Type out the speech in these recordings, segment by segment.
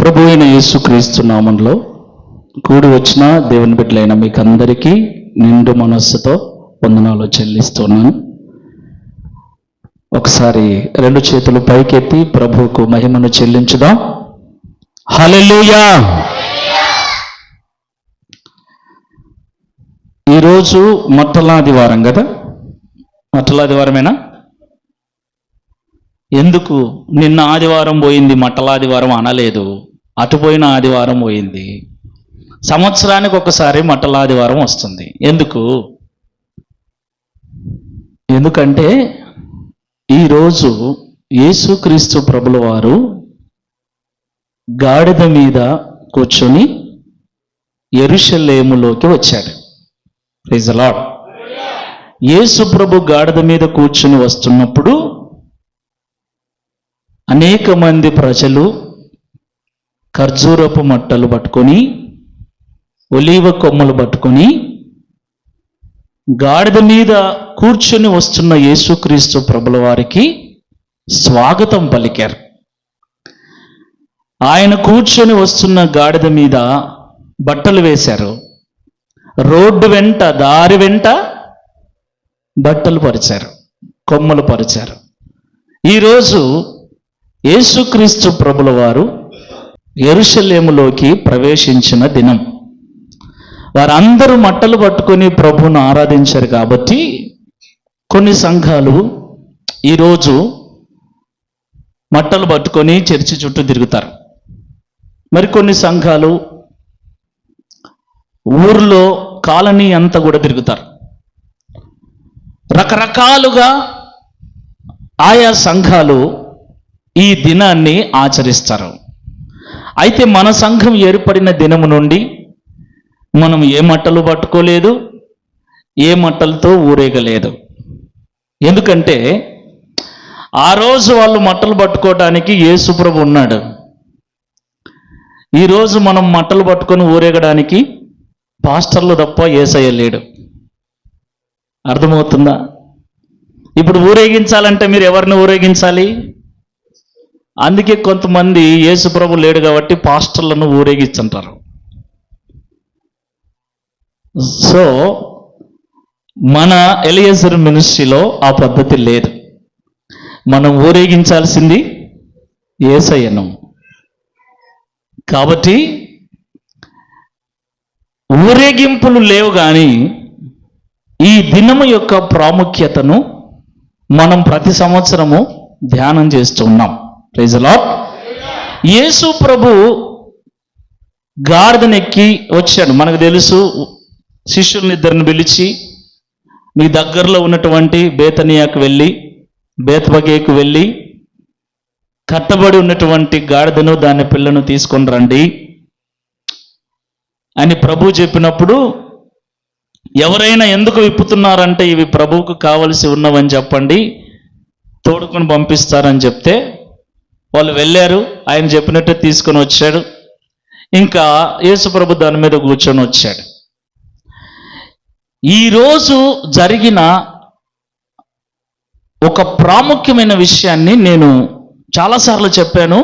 ప్రభు అయిన యేసుక్రీస్తు నామంలో కూడి వచ్చిన దేవుని బిడ్డలైన మీకు అందరికీ నిండు మనస్సుతో వందనాలు చెల్లిస్తున్నాను. ఒకసారి రెండు చేతులు పైకెత్తి ప్రభువుకు మహిమను చెల్లించుదాం. హల్లెలూయా. ఈరోజు మట్టలాదివారం కదా? మట్టలాదివారమేనా? ఎందుకు నిన్న ఆదివారం పోయింది మట్టలాదివారం అనలేదు? అటుపోయిన ఆదివారం పోయింది. సంవత్సరానికి ఒకసారి మట్టలాదివారం వస్తుంది. ఎందుకంటే ఈరోజు యేసుక్రీస్తు ప్రభుల వారు గాడిద మీద కూర్చొని యెరూషలేములోకి వచ్చాడు. Praise the Lord. యేసు ప్రభు గాడిద మీద కూర్చొని వస్తున్నప్పుడు అనేక మంది ప్రజలు ఖర్జూరపు మట్టలు పట్టుకొని, ఒలీవ కొమ్మలు పట్టుకొని గాడిద మీద కూర్చొని వస్తున్న యేసుక్రీస్తు ప్రభుల వారికి స్వాగతం పలికారు. ఆయన కూర్చొని వస్తున్న గాడిద మీద బట్టలు వేశారు. రోడ్డు వెంట, దారి వెంట బట్టలు పరిచారు, కొమ్మలు పరిచారు. ఈరోజు యేసుక్రీస్తు ప్రభుల వారు యెరూషలేములోకి ప్రవేశించిన దినం. వారందరూ మట్టలు పట్టుకొని ప్రభువును ఆరాధించారు కాబట్టి కొన్ని సంఘాలు ఈరోజు మట్టలు పట్టుకొని చర్చి చుట్టూ తిరుగుతారు. మరికొన్ని సంఘాలు ఊర్లో కాలనీ అంతా కూడా తిరుగుతారు. రకరకాలుగా ఆయా సంఘాలు ఈ దినాన్ని ఆచరిస్తారు. అయితే మన సంఘం ఏర్పడిన దినము నుండి మనం ఏ మట్టలు పట్టుకోలేదు, ఏ మట్టలతో ఊరేగలేదు. ఎందుకంటే ఆ రోజు వాళ్ళు మట్టలు పట్టుకోవడానికి యేసుప్రభు ఉన్నాడు. ఈరోజు మనం మట్టలు పట్టుకొని ఊరేగడానికి పాస్టర్లు తప్ప యేసయ్య లేడు. అర్థమవుతుందా? ఇప్పుడు ఊరేగించాలంటే మీరు ఎవరిని ఊరేగించాలి? అందుకే కొంతమంది యేసుప్రభు లేడు కాబట్టి పాస్టర్లను ఊరేగించంటారు. సో మన ఎలియజర్ మినిస్ట్రీలో ఆ పద్ధతి లేదు. మనం ఊరేగించాల్సింది యేసయ్యను. కాబట్టి ఊరేగింపులు లేవు, కానీ ఈ దినము యొక్క ప్రాముఖ్యతను మనం ప్రతి సంవత్సరము ధ్యానం చేస్తూ ఉన్నాం. Praise the Lord. యేసు ప్రభు గాడిదనెక్కి వచ్చాడు. మనకు తెలుసు, శిష్యుల్ని ఇద్దరిని పిలిచి మీ దగ్గరలో ఉన్నటువంటి బేతనియాకు వెళ్ళి, బేత్పగేకు వెళ్ళి కట్టబడి ఉన్నటువంటి గాడిదను దాని పిల్లను తీసుకొని రండి అని ప్రభు చెప్పినప్పుడు, ఎవరైనా ఎందుకు విప్పుతున్నారంటే ఇవి ప్రభువుకు కావలసి ఉన్నవని చెప్పండి, తోడుకొని పంపిస్తారని చెప్తే వాళ్ళు వెళ్ళారు. ఆయన చెప్పినట్టే తీసుకొని వచ్చాడు. ఇంకా యేసుప్రభు దాని మీద కూర్చొని వచ్చాడు. ఈరోజు జరిగిన ఒక ప్రాముఖ్యమైన విషయాన్ని నేను చాలాసార్లు చెప్పాను.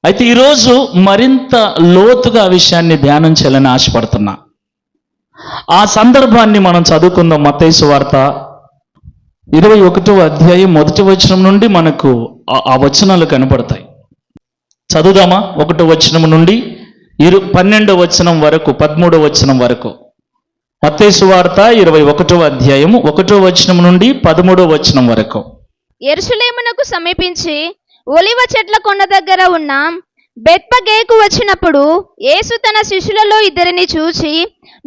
అయితే ఈరోజు మరింత లోతుగా ఆ విషయాన్ని ధ్యానం చేయాలని ఆశపడుతున్నా. ఆ సందర్భాన్ని మనం చదువుకుందాం. మత్తయి సువార్త 21వ అధ్యాయం 1వ వచనం నుండి మనకు ఆ వచనాలు కనపడతాయి. చదువుదామా? 1వ వచనం నుండి 12వ వచనం వరకు, 13వ వచనం వరకు. మత్తయి సువార్త 21వ అధ్యాయం 1వ వచనం నుండి 13వ వచనం వరకు. యెరూషలేమునకు సమీపించి ఒలివ చెట్ల కొండ దగ్గర ఉన్న బెత్పగేకు వచ్చినప్పుడు యేసు తన శిష్యులలో ఇద్దరిని చూచి,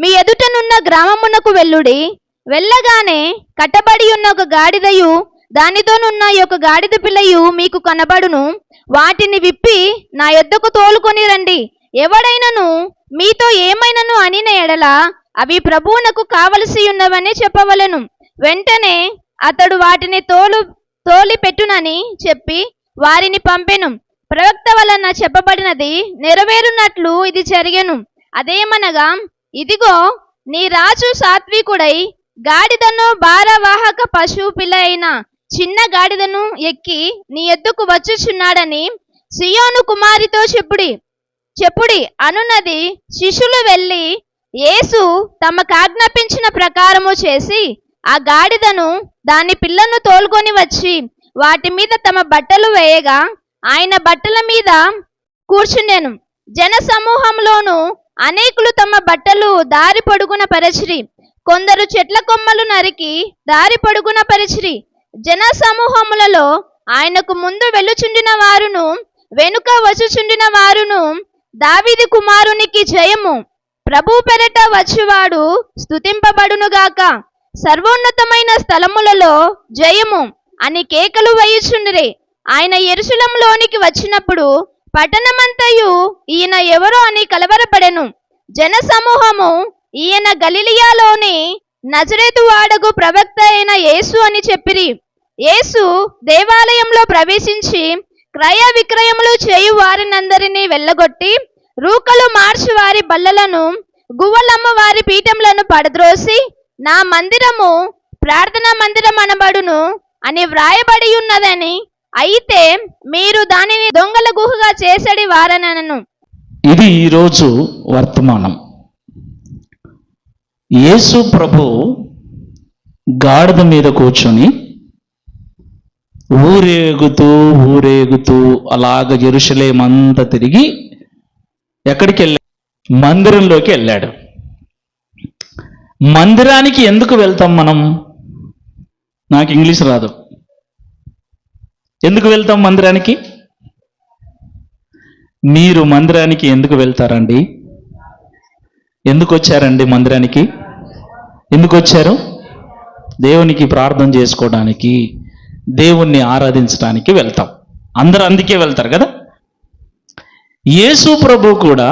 మీ ఎదుటనున్న గ్రామమునకు వెళ్ళుడి. వెళ్ళగానే కట్టబడి ఉన్న ఒక గాడిదయు దానితోనున్న ఒక గాడిద పిల్లయు మీకు కనబడును. వాటిని విప్పి నా యొద్దకు తోలుకొని రండి. ఎవడైనను మీతో ఏమైనను అనిన ఎడల అవి ప్రభువునకు కావలసి ఉన్నవని చెప్పవలెను. వెంటనే అతడు వాటిని తోలి పెట్టునని చెప్పి వారిని పంపెను. ప్రవక్త వలన చెప్పబడినది నెరవేరునట్లు ఇది జరిగెను. అదేమనగా, ఇదిగో నీ రాజు సాత్వికుడై గాడిదను భారవాహక పశువు పిల్ల అయిన చిన్న గాడిదను ఎక్కి నీ ఎద్దుకు వచ్చుచున్నాడని సియోను కుమారితో చెప్పుడి. చెప్పుడి అనున్నది. శిష్యులు వెళ్ళి యేసు తమకాజ్ఞాపించిన ప్రకారము చేసి ఆ గాడిదను దాని పిల్లను తోలుకొని వచ్చి వాటి మీద తమ బట్టలు వేయగా ఆయన బట్టల మీద కూర్చుండెను. జన సమూహంలోను అనేకులు తమ బట్టలు దారి పొడుగున పరిచిరి. కొందరు చెట్ల కొమ్మలు నరికి దారి పొడుగున పరిచిరి. జన సమూహములలో ఆయనకు ముందు వెళ్ళుచుండిన వారును వెనుక వచ్చుచుండిన వారును, దావీదు కుమారునికి జయము, ప్రభు పెరట వచ్చువాడు స్తుతింపబడునుగాక, సర్వోన్నతమైన స్థలములలో జయము అని కేకలు వేయుచుండిరి. ఆయన యెరూషలేములోనికి వచ్చినప్పుడు పట్టణమంతయు ఈయన ఎవరో అని కలవరపడెను. జన సమూహము ఈయన గలిలయలోని నజరేతు వాడగు ప్రవక్త అయిన యేసు అని చెప్పిరి. యేసు దేవాలయంలో ప్రవేశించి క్రయ విక్రయములు చేయు వారినందరినీ వెళ్ళగొట్టి రూకలు మార్చి వారి బల్లలను గువ్వలమ్మ వారి పీఠములను పడద్రోసి, నా మందిరము ప్రార్థనా మందిరం అనబడును అని వ్రాయబడి ఉన్నదని, అయితే మీరు దానిని దొంగల గుహగా చేసడి వారనను. ఇది ఈరోజు వర్తమానం. యేసు ప్రభు గాడిద మీద కూర్చొని ఊరేగుతూ అలాగ యెరూషలేము అంతా తిరిగి ఎక్కడికి వెళ్ళాడు? మందిరంలోకి వెళ్ళాడు. మందిరానికి ఎందుకు వెళ్తాం మనం? నాకు ఇంగ్లీష్ రాదు. ఎందుకు వెళ్తాం మందిరానికి? మీరు మందిరానికి ఎందుకు వెళ్తారండి? ఎందుకు వచ్చారండి మందిరానికి? ఎందుకు వచ్చారు? దేవునికి ప్రార్థన చేసుకోవడానికి, దేవుణ్ణి ఆరాధించడానికి వెళ్తాం. అందరూ అందుకే వెళ్తారు కదా. యేసు ప్రభు కూడా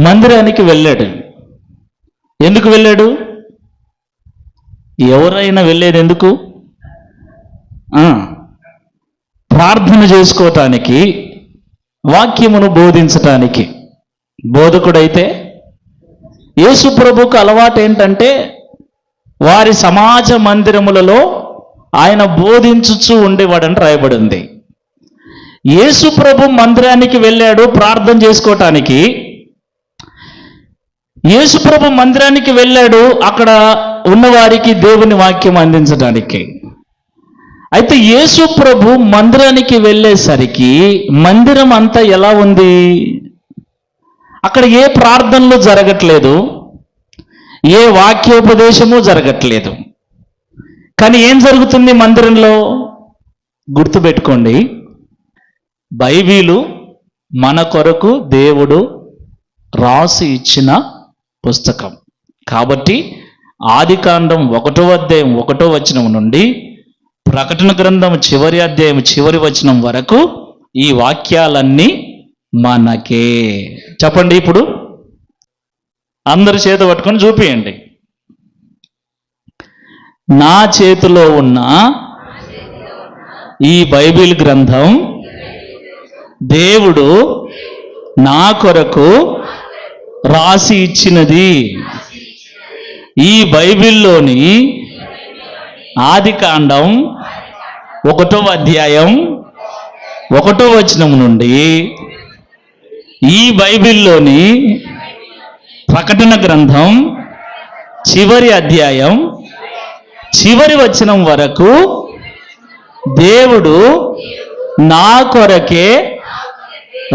మందిరానికి వెళ్ళాడు. ఎందుకు వెళ్ళాడు? ఎవరైనా వెళ్ళేది ఎందుకు? ప్రార్థన చేసుకోవటానికి, వాక్యమును బోధించటానికి. బోధకుడైతే యేసు ప్రభుకు అలవాటు ఏంటంటే వారి సమాజ మందిరములలో ఆయన బోధించుచూ ఉండేవాడని రాయబడింది. యేసు ప్రభు మందిరానికి వెళ్ళాడు ప్రార్థన చేసుకోవటానికి. యేసు ప్రభు మందిరానికి వెళ్ళాడు అక్కడ ఉన్నవారికి దేవుని వాక్యం అందించడానికి. అయితే యేసు ప్రభు మందిరానికి వెళ్ళేసరికి మందిరం అంతా ఎలా ఉంది? అక్కడ ఏ ప్రార్థనలు జరగట్లేదు, ఏ వాక్యోపదేశము జరగట్లేదు. కానీ ఏం జరుగుతుంది మందిరంలో? గుర్తుపెట్టుకోండి, బైబిలు మన కొరకు దేవుడు రాసి ఇచ్చిన పుస్తకం కాబట్టి ఆదికాండం 1వ అధ్యాయం 1వ వచనం నుండి ప్రకటన గ్రంథం చివరి అధ్యాయం చివరి వచనం వరకు ఈ వాక్యాలన్నీ మనకే. చెప్పండి, ఇప్పుడు అందరి చేత పట్టుకొని చూపియండి. నా చేతిలో ఉన్న ఈ బైబిల్ గ్రంథం దేవుడు నా కొరకు రాసి ఇచ్చినది. ఈ బైబిల్లోని ఆదికాండం 1వ అధ్యాయం 1వ వచనం నుండి ఈ బైబిల్లోని ప్రకటన గ్రంథం చివరి అధ్యాయం చివరి వచనం వరకు దేవుడు నా కొరకే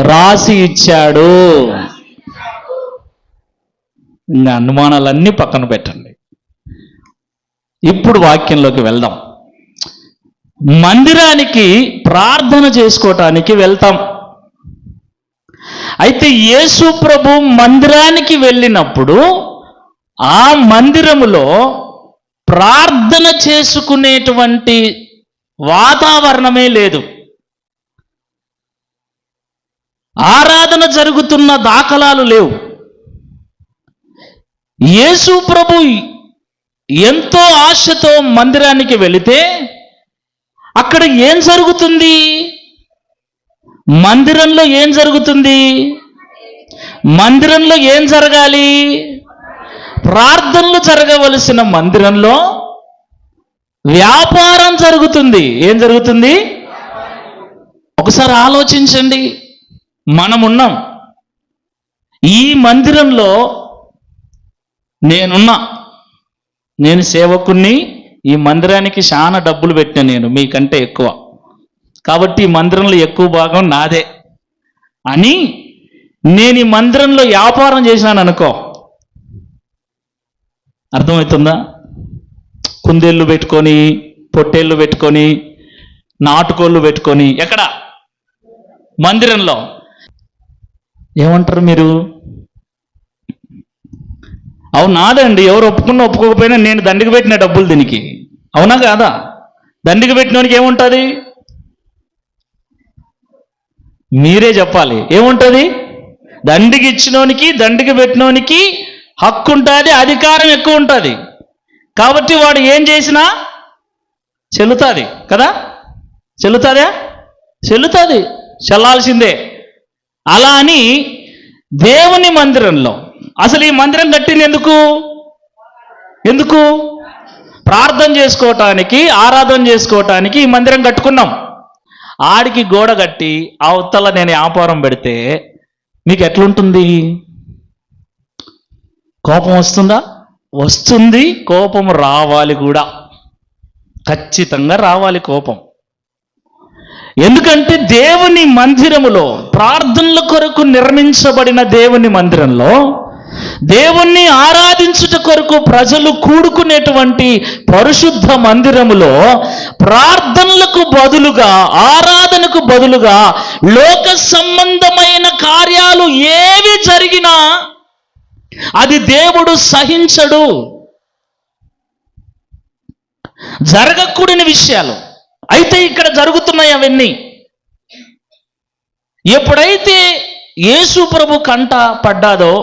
రాసి ఇచ్చాడు. ఇంకా అనుమానాలన్నీ పక్కన పెట్టండి. ఇప్పుడు వాక్యంలోకి వెళ్దాం. మందిరానికి ప్రార్థన చేసుకోవటానికి వెళ్తాం. అయితే యేసు ప్రభు మందిరానికి వెళ్ళినప్పుడు ఆ మందిరములో ప్రార్థన చేసుకునేటువంటి వాతావరణమే లేదు. ఆరాధన జరుగుతున్న దాఖలాలు లేవు. యేసు ప్రభు ఎంతో ఆశతో మందిరానికి వెళితే అక్కడ ఏం జరుగుతుంది? మందిరంలో ఏం జరుగుతుంది? మందిరంలో ఏం జరగాలి? ప్రార్థనలు జరగవలసిన మందిరంలో వ్యాపారం జరుగుతుంది. ఏం జరుగుతుంది? ఒకసారి ఆలోచించండి. మనమున్నాం, ఈ మందిరంలో నేను సేవకుణ్ణి, ఈ మందిరానికి చాలా డబ్బులు పెట్టిన నేను మీకంటే ఎక్కువ, కాబట్టి ఈ మందిరంలో ఎక్కువ భాగం నాదే అని నేను ఈ మందిరంలో వ్యాపారం చేసినాను అనుకో, అర్థమవుతుందా? కుందేళ్ళు పెట్టుకొని, పొట్టేళ్ళు పెట్టుకొని, నాటుకోళ్ళు పెట్టుకొని, ఎక్కడ? మందిరంలో. ఏమంటారు మీరు? అవును, నాదండి. ఎవరు ఒప్పుకున్నా ఒప్పుకోకపోయినా నేను దండికి పెట్టిన డబ్బులు దీనికి, అవునా కాదా? దండికి పెట్టినోనికి ఏముంటుంది? మీరే చెప్పాలి, ఏముంటుంది? దండికి ఇచ్చినోనికి, దండికి పెట్టినోనికి హక్కు ఉంటుంది, అధికారం ఎక్కువ ఉంటుంది. కాబట్టి వాడు ఏం చేసినా చెల్లుతుంది కదా? చెల్లుతుందా? చెల్లుతుంది, చెల్లాల్సిందే. అలా అని దేవుని మందిరంలో, అసలు ఈ మందిరం కట్టింది ఎందుకు? ప్రార్థన చేసుకోవటానికి, ఆరాధన చేసుకోవటానికి ఈ మందిరం కట్టుకున్నాం. ఆడికి గోడ కట్టి అవతల నేను వ్యాపారం పెడితే మీకు ఎట్లుంటుంది? కోపం వస్తుందా? వస్తుంది. కోపం రావాలి కూడా, ఖచ్చితంగా రావాలి కోపం. ఎందుకంటే దేవుని మందిరములో, ప్రార్థనల కొరకు నిర్మించబడిన దేవుని మందిరంలో, దేవుణ్ణి ఆరాధించుట కొరకు ప్రజలు కూడుకునేటువంటి పరిశుద్ధ మందిరములో ప్రార్థనలకు బదులుగా, ఆరాధనకు బదులుగా లోక సంబంధమైన కార్యాలు ఏవి జరిగినా అది దేవుడు సహించడు. జరగకూడని విషయాలు అయితే ఇక్కడ జరుగుతున్నాయి. అవన్నీ ఎప్పుడైతే యేసు ప్రభు కంట పడ్డాదో,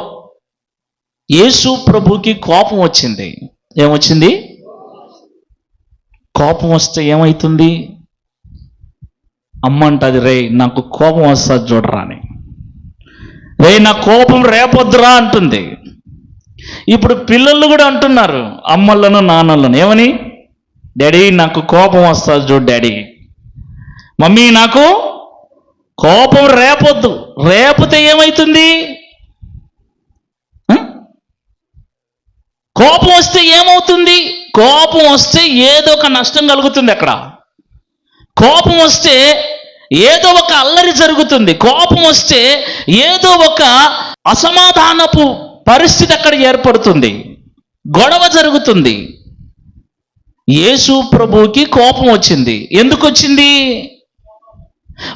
యేసు ప్రభుకి కోపం వచ్చింది. ఏమొచ్చింది? కోపం వస్తే ఏమవుతుంది? అమ్మ అంటది, రే నాకు కోపం వస్తుంది చూడరా అని. రే నా కోపం రేపొద్దురా అంటుంది. ఇప్పుడు పిల్లలు కూడా అంటున్నారు అమ్మలను నాన్నలను, ఏమని? డాడీ నాకు కోపం వస్తుంది చూడు డాడీ. మమ్మీ నాకు కోపం రేపొద్దు. రేపితే ఏమవుతుంది? కోపం వస్తే ఏమవుతుంది? కోపం వస్తే ఏదో ఒక నష్టం కలుగుతుంది అక్కడ. కోపం వస్తే ఏదో ఒక అల్లరి జరుగుతుంది. కోపం వస్తే ఏదో ఒక అసమాధానపు పరిస్థితి అక్కడ ఏర్పడుతుంది, గొడవ జరుగుతుంది. యేసు ప్రభువుకి కోపం వచ్చింది. ఎందుకు వచ్చింది?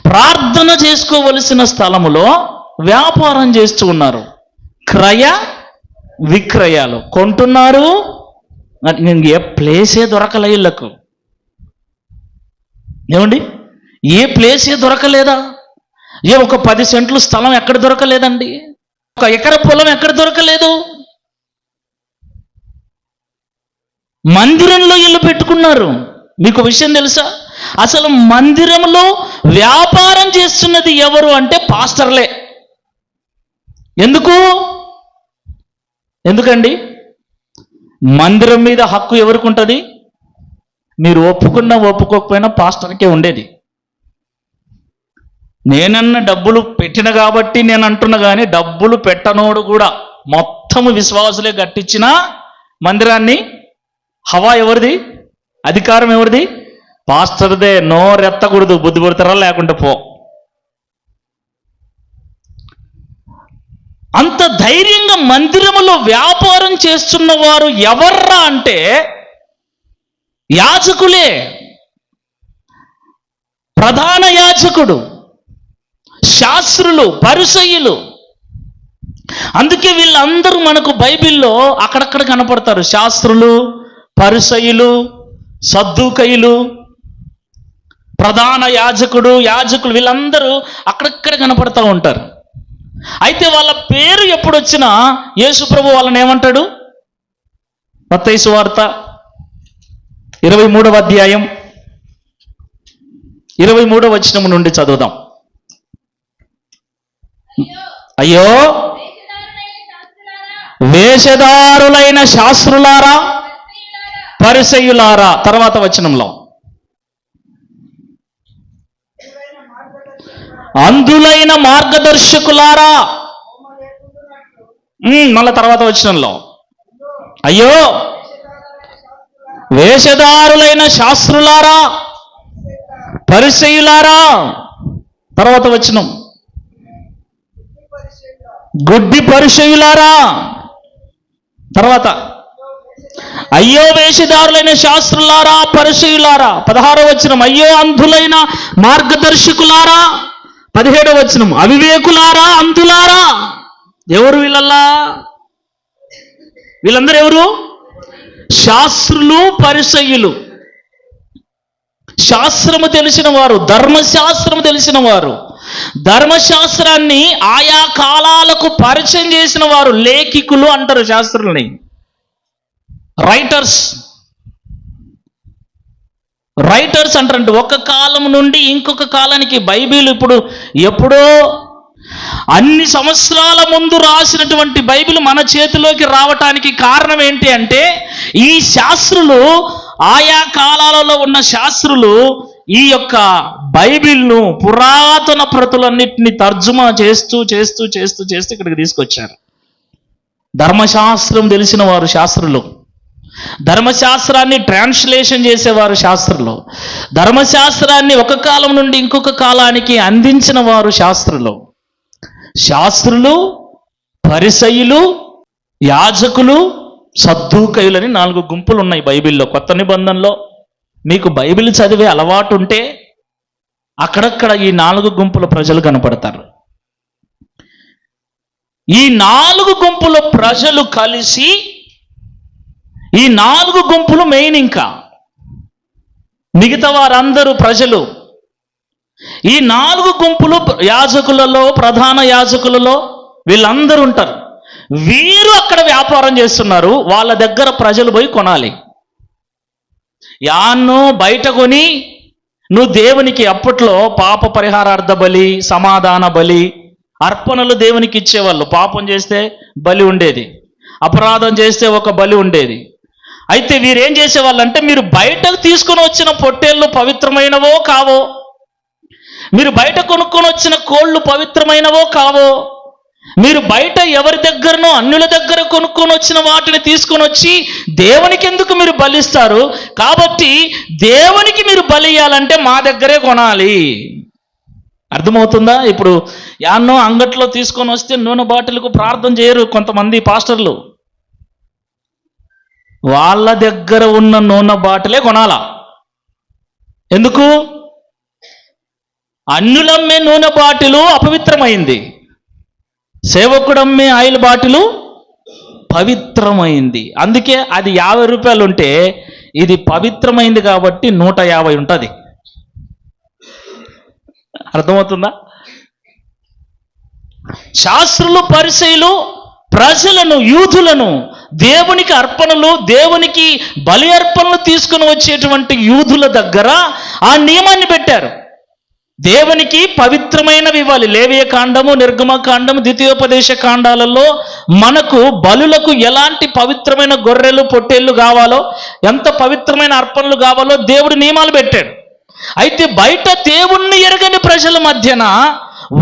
ప్రార్థన చేసుకోవలసిన స్థలములో వ్యాపారం చేస్తూ ఉన్నారు. క్రయ విక్రయాలు కొంటున్నారు. ఏ ప్లేసే దొరకలే వీళ్ళకు. ఏమండి? ఏ ప్లేసే దొరకలేదా? ఒక 10 సెంట్లు స్థలం ఎక్కడ దొరకలేదండి? 1 ఎకర పొలం ఎక్కడ దొరకలేదు? మందిరంలో ఇల్లు పెట్టుకున్నారు. మీకు విషయం తెలుసా? అసలు మందిరంలో వ్యాపారం చేస్తున్నది ఎవరు అంటే పాస్టర్లే. ఎందుకండి? మందిరం మీద హక్కు ఎవరికి ఉంటుంది? మీరు ఒప్పుకున్నా ఒప్పుకోకపోయినా పాస్టర్కే ఉండేది. నేనన్న డబ్బులు పెట్టిన కాబట్టి నేను అంటున్నా, కానీ డబ్బులు పెట్టనోడు కూడా మొత్తము విశ్వాసులే కట్టించిన మందిరాన్ని హవా ఎవరిది? అధికారం ఎవరిది? పాస్టర్దే. నోరెత్తకూడదు, బుద్ధి పుడతారా లేకుంటే పో. అంత ధైర్యంగా మందిరములో వ్యాపారం చేస్తున్న వారు ఎవర్రా అంటే యాజకులే. ప్రధాన యాజకుడు, శాస్త్రులు, పరిసయ్యులు. అందుకే వీళ్ళందరూ మనకు బైబిల్లో అక్కడక్కడ కనపడతారు. శాస్త్రులు, పరిసయ్యులు, సద్దూకయ్యులు, ప్రధాన యాజకుడు, యాజకులు, వీళ్ళందరూ అక్కడక్కడ కనపడతా ఉంటారు. అయితే వాళ్ళ పేరు ఎప్పుడు వచ్చినా యేసు ప్రభు వాళ్ళని ఏమంటాడు? మత్తయి సువార్త 23వ అధ్యాయం 23వ వచనం నుండి చదువుదాం. అయ్యో వేషధారులైన శాస్త్రులారా, పరిసయ్యులారా. తర్వాత వచనంలో అందులైన మార్గదర్శకులారా, మళ్ళా తర్వాత వచనంలో, అయ్యో వేషధారులైన శాస్త్రులారా, పరిసయ్యులారా. తర్వాత వచనం, గుడ్డి పరిసయ్యులారా. తర్వాత, అయ్యో వేషధారులైన శాస్త్రులారా, పరిసయ్యులారా. 16వ వచనం, అయ్యో అంధులైన మార్గదర్శకులారా. 17వ వచనం, అవివేకులారా, అంధులారా. ఎవరు వీళ్ళల్లా? వీళ్ళందరూ ఎవరు? శాస్త్రులు, పరిసయ్యులు. శాస్త్రము తెలిసిన వారు, ధర్మశాస్త్రము తెలిసిన వారు, ధర్మశాస్త్రాన్ని ఆయా కాలాలకు పరిచయం చేసిన వారు లేఖికులు అంటారు శాస్త్రుల్ని. రైటర్స్ అంటారంటే ఒక కాలం నుండి ఇంకొక కాలానికి. బైబిల్ ఇప్పుడు ఎప్పుడో అన్ని సంవత్సరాల ముందు రాసినటువంటి బైబిల్ మన చేతిలోకి రావటానికి కారణం ఏంటి అంటే, ఈ శాస్త్రులు, ఆయా కాలాలలో ఉన్న శాస్త్రులు ఈ యొక్క బైబిల్ను పురాతన ప్రతులన్నింటినీ తర్జుమా చేస్తూ చేస్తూ చేస్తూ చేస్తూ ఇక్కడికి తీసుకొచ్చారు. ధర్మశాస్త్రం తెలిసిన వారు శాస్త్రులు, ధర్మశాస్త్రాన్ని ట్రాన్స్లేషన్ చేసేవారు శాస్త్రులు, ధర్మశాస్త్రాన్ని ఒక కాలం నుండి ఇంకొక కాలానికి అందించిన వారు శాస్త్రులు. శాస్త్రులు, పరిసయ్యులు, యాజకులు, సద్దూకయులని 4 గుంపులు ఉన్నాయి బైబిల్లో. కొత్త నిబంధనలో మీకు బైబిల్ చదివే అలవాటు ఉంటే అక్కడక్కడ ఈ 4 గుంపుల ప్రజలు కనపడతారు. ఈ 4 గుంపుల ప్రజలు కలిసి, ఈ 4 గుంపులు మెయిన్. ఇంకా మిగతా వారందరూ ప్రజలు. ఈ 4 గుంపులు యాజకులలో, ప్రధాన యాజకులలో వీళ్ళందరూ ఉంటారు. వీరు అక్కడ వ్యాపారం చేస్తున్నారు. వాళ్ళ దగ్గర ప్రజలు పోయి కొనాలి. యాన్నో బయట కొని నువ్వు దేవునికి, అప్పట్లో పాప పరిహారార్థ బలి, సమాధాన బలి, అర్పణలు దేవునికి ఇచ్చేవాళ్ళు. పాపం చేస్తే బలి ఉండేది, అపరాధం చేస్తే ఒక బలి ఉండేది. అయితే వీరేం చేసేవాళ్ళంటే, మీరు బయటకు తీసుకొని వచ్చిన పొట్టేళ్ళు పవిత్రమైనవో కావో, మీరు బయట కొనుక్కొని వచ్చిన కోళ్ళు పవిత్రమైనవో కావో, మీరు బయట ఎవరి దగ్గరనో అన్యుల దగ్గర కొనుక్కొని వచ్చిన వాటిని తీసుకొని వచ్చి దేవునికి ఎందుకు మీరు బలిస్తారు? కాబట్టి దేవునికి మీరు బలి ఇయ్యాలంటే మా దగ్గరే కొనాలి. అర్థమవుతుందా? ఇప్పుడు యాన్నో అంగట్లో తీసుకొని వస్తే నూనె బాటిల్కు ప్రార్థన చేయరు కొంతమంది పాస్టర్లు. వాళ్ళ దగ్గర ఉన్న నూనె బాటిలే కొనాలా. ఎందుకు? అన్యులమ్మే నూనె బాటిలు అపవిత్రమైంది, సేవకుడమ్మే ఆయిల్ బాటిలు పవిత్రమైంది. అందుకే అది 50 రూపాయలు ఉంటే ఇది పవిత్రమైంది కాబట్టి 150 ఉంటుంది. అర్థమవుతుందా? శాస్త్రులు, పరిసయ్యులు ప్రజలను, యూదులను, దేవునికి అర్పణలు, దేవునికి బలి అర్పణలు తీసుకుని వచ్చేటువంటి యూదుల దగ్గర ఆ నియమాన్ని పెట్టారు. దేవునికి పవిత్రమైనవి ఇవ్వాలి. లేవియ కాండము, నిర్గమ కాండము, ద్వితీయోపదేశ కాండాలలో మనకు బలులకు ఎలాంటి పవిత్రమైన గొర్రెలు, పొట్టేళ్ళు కావాలో, ఎంత పవిత్రమైన అర్పణలు కావాలో దేవుడు నియమాలు పెట్టాడు. అయితే బయట దేవుణ్ణి ఎరగని ప్రజల మధ్యన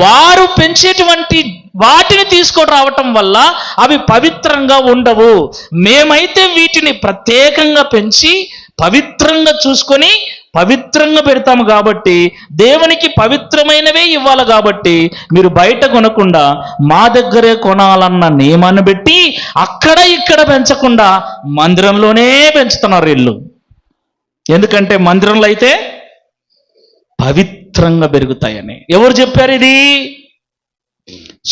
వారు పెంచేటువంటి వాటిని తీసుకొని రావటం వల్ల అవి పవిత్రంగా ఉండవు. మేమైతే వీటిని ప్రత్యేకంగా పెంచి పవిత్రంగా చూసుకొని పవిత్రంగా పెడతాము కాబట్టి దేవునికి పవిత్రమైనవే ఇవ్వాలి. కాబట్టి మీరు బయట కొనకుండా మా దగ్గరే కొనాలన్న నియమాన్ని పెట్టి అక్కడ ఇక్కడ పెంచకుండా మందిరంలోనే పెంచుతున్నారు వీళ్ళు. ఎందుకంటే మందిరంలో అయితే పవిత్రంగా పెరుగుతాయని. ఎవరు చెప్పారు ఇది?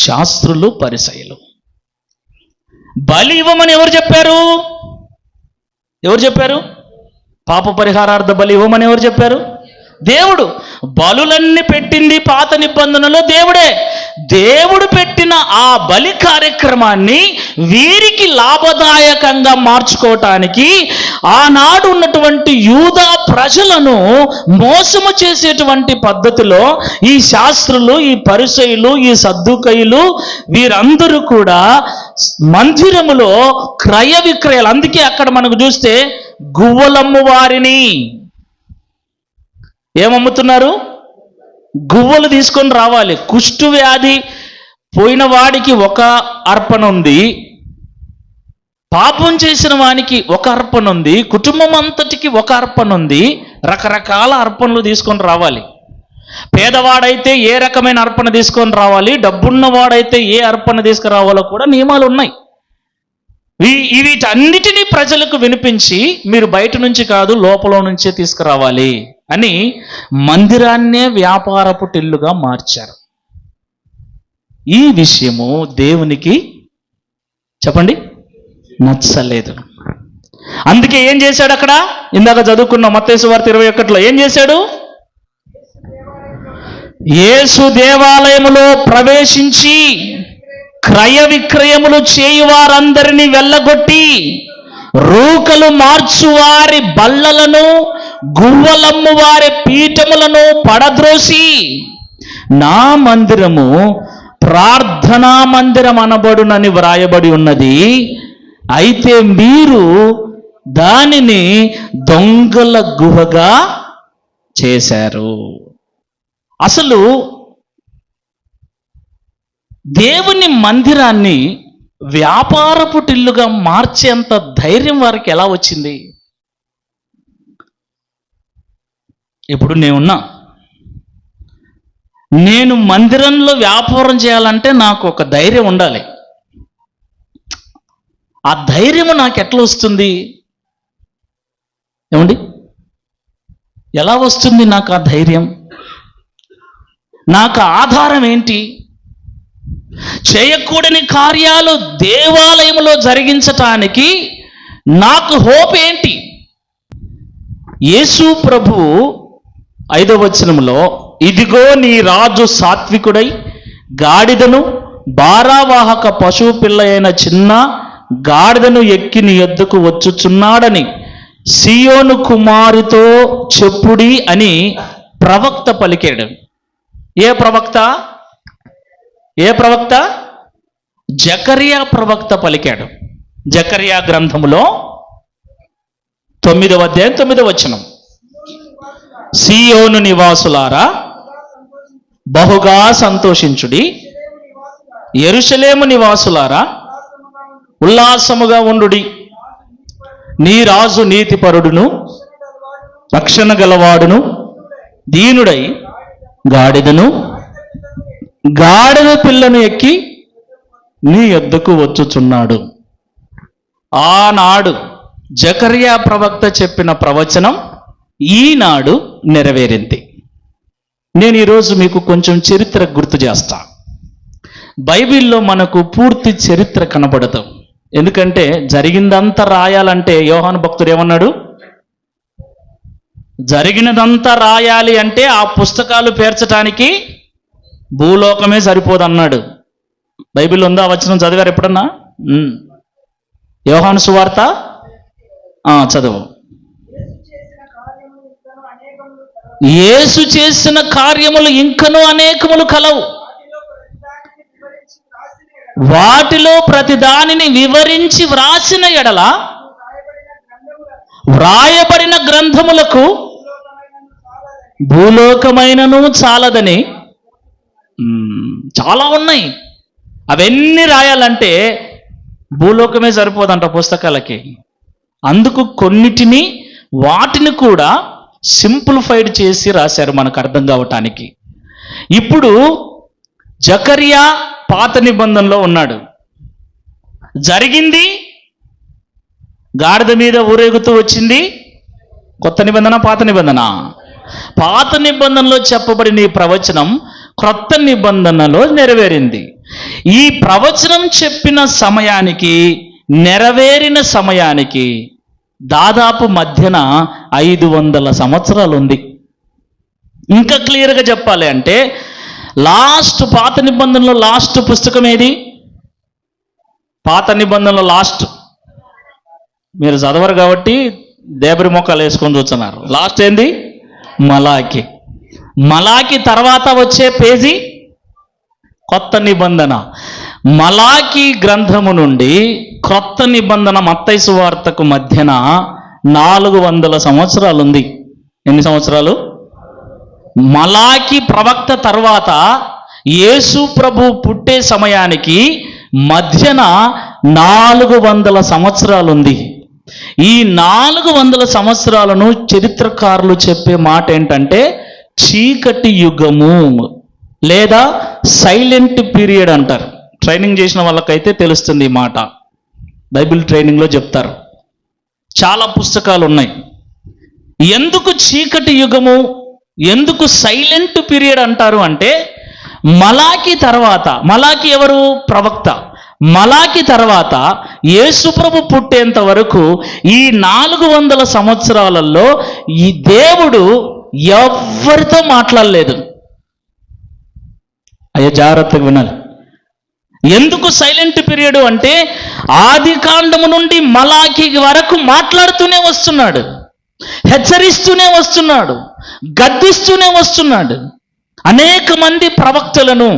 శాస్త్రులు, పరిసయ్యులు. బలి ఇవ్వమని ఎవరు చెప్పారు? ఎవరు చెప్పారు? పాప పరిహారార్థ బలి ఇవ్వమని ఎవరు చెప్పారు? దేవుడు. బలులన్నీ పెట్టింది పాత నిబంధనలో దేవుడే. దేవుడు పెట్టిన ఆ బలి కార్యక్రమాన్ని వీరికి లాభదాయకంగా మార్చుకోవటానికి ఆనాడు ఉన్నటువంటి యూదా ప్రజలను మోసము చేసేటువంటి పద్ధతిలో ఈ శాస్త్రులు, ఈ పరిసయ్యులు, ఈ సద్దూకయులు వీరందరూ కూడా మందిరములో క్రయ విక్రయాలు. అందుకే అక్కడ మనకు చూస్తే గువ్వలమ్ము వారిని ఏమమ్ముతున్నారు? గువ్వలు తీసుకొని రావాలి. కుష్టు వ్యాధి పోయిన వాడికి ఒక అర్పణ ఉంది, పాపం చేసిన వానికి ఒక అర్పణ ఉంది, కుటుంబం అంతటికి ఒక అర్పణ ఉంది. రకరకాల అర్పణలు తీసుకొని రావాలి. పేదవాడైతే ఏ రకమైన అర్పణ తీసుకొని రావాలి, డబ్బున్నవాడైతే ఏ అర్పణ తీసుకురావాలో కూడా నియమాలు ఉన్నాయి. వీటన్నిటినీ ప్రజలకు వినిపించి మీరు బయట నుంచి కాదు లోపల నుంచే తీసుకురావాలి అని మందిరాన్నే వ్యాపారపు టిల్లుగా మార్చారు. ఈ విషయము దేవునికి చెప్పండి నచ్చలేదు. అందుకే ఏం చేశాడు అక్కడ? ఇందాక చదువుకున్న మత్తయి సువార్త 21లో ఏం చేశాడు? యేసు దేవాలయములో ప్రవేశించి క్రయ విక్రయములు చేయువారందరినీ వెళ్ళగొట్టి రూకలు మార్చువారి బల్లలను గువ్వలమ్ము వారి పీఠములను పడద్రోసి నా మందిరము ప్రార్థనా మందిరం అనబడునని వ్రాయబడి ఉన్నది, అయితే మీరు దానిని దొంగల గుహగా చేశారు. అసలు దేవుని మందిరాన్ని వ్యాపారపు టిల్లుగా మార్చేంత ధైర్యం వారికి ఎలా వచ్చింది? ఇప్పుడు నేను మందిరంలో వ్యాపారం చేయాలంటే నాకు ఒక ధైర్యం ఉండాలి. ఆ ధైర్యం నాకు ఎట్లా వస్తుంది? ఏమండి, ఎలా వస్తుంది నాకు ఆ ధైర్యం? నాకు ఆధారం ఏంటి? చేయకూడని కార్యాలు దేవాలయంలో జరిగించటానికి నాకు హోప్ ఏంటి? యేసు ప్రభువు 5వ వచనంలో, ఇదిగో నీ రాజు సాత్వికుడై గాడిదను భారావాహక పశువు పిల్ల అయిన చిన్న గాడిదను ఎక్కి నీ యొద్దకు వచ్చుచున్నాడని సియోను కుమారుతో చెప్పుడి అని ప్రవక్త పలికాడు. ఏ ప్రవక్త? జకరియా ప్రవక్త పలికాడు. జకరియా గ్రంథములో 9వ అధ్యాయం 9వ వచనం, సియోను నివాసులారా బహుగా సంతోషించుడి, యెరూషలేము నివాసులారా ఉల్లాసముగా ఉండుడి. నీ రాజు నీతిపరుడును రక్షణ గలవాడును దీనుడై గాడిద పిల్లను ఎక్కి నీ యొద్దకు వచ్చుచున్నాడు. ఆనాడు జకరియా ప్రవక్త చెప్పిన ప్రవచనం ఈనాడు నెరవేరింది. నేను ఈరోజు మీకు కొంచెం చరిత్ర గుర్తు చేస్తా. బైబిల్లో మనకు పూర్తి చరిత్ర కనబడదు. ఎందుకంటే జరిగిందంతా రాయాలంటే యోహాను భక్తుడు ఏమన్నాడు? జరిగినదంతా రాయాలి అంటే ఆ పుస్తకాలు పేర్చడానికి భూలోకమే సరిపోదన్నాడు. బైబిల్ ఉందా? వచనం చదివారు ఎప్పుడన్నా? యోహాను సువార్త చదువు. యేసు చేసిన కార్యములు ఇంకనూ అనేకములు కలవు, వాటిలో ప్రతి దానిని వివరించి వ్రాసిన ఎడల వ్రాయబడిన గ్రంథములకు భూలోకమైనను చాలదని. చాలా ఉన్నాయి. అవన్నీ రాయాలంటే భూలోకమే సరిపోదంట పుస్తకాలకి. అందుకు కొన్నిటిని వాటిని కూడా సింప్లిఫైడ్ చేసి రాశారు మనకు అర్థం కావటానికి. ఇప్పుడు జకరియా పాత నిబంధనలో ఉన్నాడు. జరిగింది గాడిద మీద ఊరేగుతూ వచ్చింది. కొత్త నిబంధన పాత నిబంధన? పాత నిబంధనలో చెప్పబడిన ఈ ప్రవచనం క్రొత్త నిబంధనలో నెరవేరింది. ఈ ప్రవచనం చెప్పిన సమయానికి నెరవేరిన సమయానికి దాదాపు మధ్యన 500 సంవత్సరాలు ఉంది. ఇంకా క్లియర్గా చెప్పాలి అంటే పాత నిబంధనలో లాస్ట్ పుస్తకం ఏది? పాత నిబంధనలో లాస్ట్ మీరు చదవరు కాబట్టి దేబరి మొక్కలు వేసుకొని చూస్తున్నారు. లాస్ట్ ఏంది? మలాకి. మలాకి తర్వాత వచ్చే పేజీ కొత్త నిబంధన. మలాకి గ్రంథము నుండి క్రొత్త నిబంధన మత్తయి సువార్తకు మధ్యన 400 సంవత్సరాలు ఉంది. ఎన్ని సంవత్సరాలు? మలాకి ప్రవక్త తర్వాత యేసు ప్రభు పుట్టే సమయానికి మధ్యన 400 సంవత్సరాలు ఉంది. ఈ 400 సంవత్సరాలను చరిత్రకారులు చెప్పే మాట ఏంటంటే చీకటి యుగము లేదా సైలెంట్ పీరియడ్ అంటారు. ట్రైనింగ్ చేసిన వాళ్ళకైతే తెలుస్తుంది ఈ మాట. బైబిల్ ట్రైనింగ్లో చెప్తారు. చాలా పుస్తకాలు ఉన్నాయి. ఎందుకు చీకటి యుగము, ఎందుకు సైలెంట్ పీరియడ్ అంటారు అంటే, మలాకి తర్వాత, మలాకి ఎవరు? ప్రవక్త. మలాకి తర్వాత యేసుప్రభు పుట్టేంత వరకు ఈ 400 సంవత్సరాలలో ఈ దేవుడు ఎవ్వరితో మాట్లాడలేదు. అయ్యా జాగ్రత్తగా వినాలి. ఎందుకు సైలెంట్ పీరియడ్ అంటే, ఆది కాండము నుండి మలాకి వరకు మాట్లాడుతూనే వస్తున్నాడు, హెచ్చరిస్తూనే వస్తున్నాడు, గద్దిస్తూనే వస్తున్నాడు. అనేక మంది ప్రవక్తలను,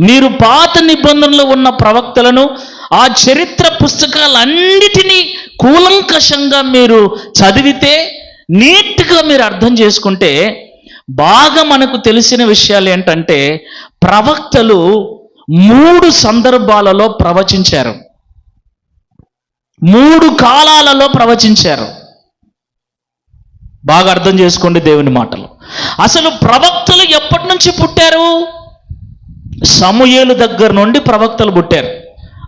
మీరు పాత నిబంధనలో ఉన్న ప్రవక్తలను, ఆ చరిత్ర పుస్తకాలన్నిటినీ కూలంకషంగా మీరు చదివితే, నీట్గా మీరు అర్థం చేసుకుంటే బాగా మనకు తెలిసిన విషయాలు ఏంటంటే, ప్రవక్తలు 3 సందర్భాలలో ప్రవచించారు, 3 కాలాలలో ప్రవచించారు. బాగా అర్థం చేసుకోండి దేవుని మాటలు. అసలు ప్రవక్తలు ఎప్పటి నుంచి పుట్టారు? సమూయేలు దగ్గర నుండి ప్రవక్తలు పుట్టారు.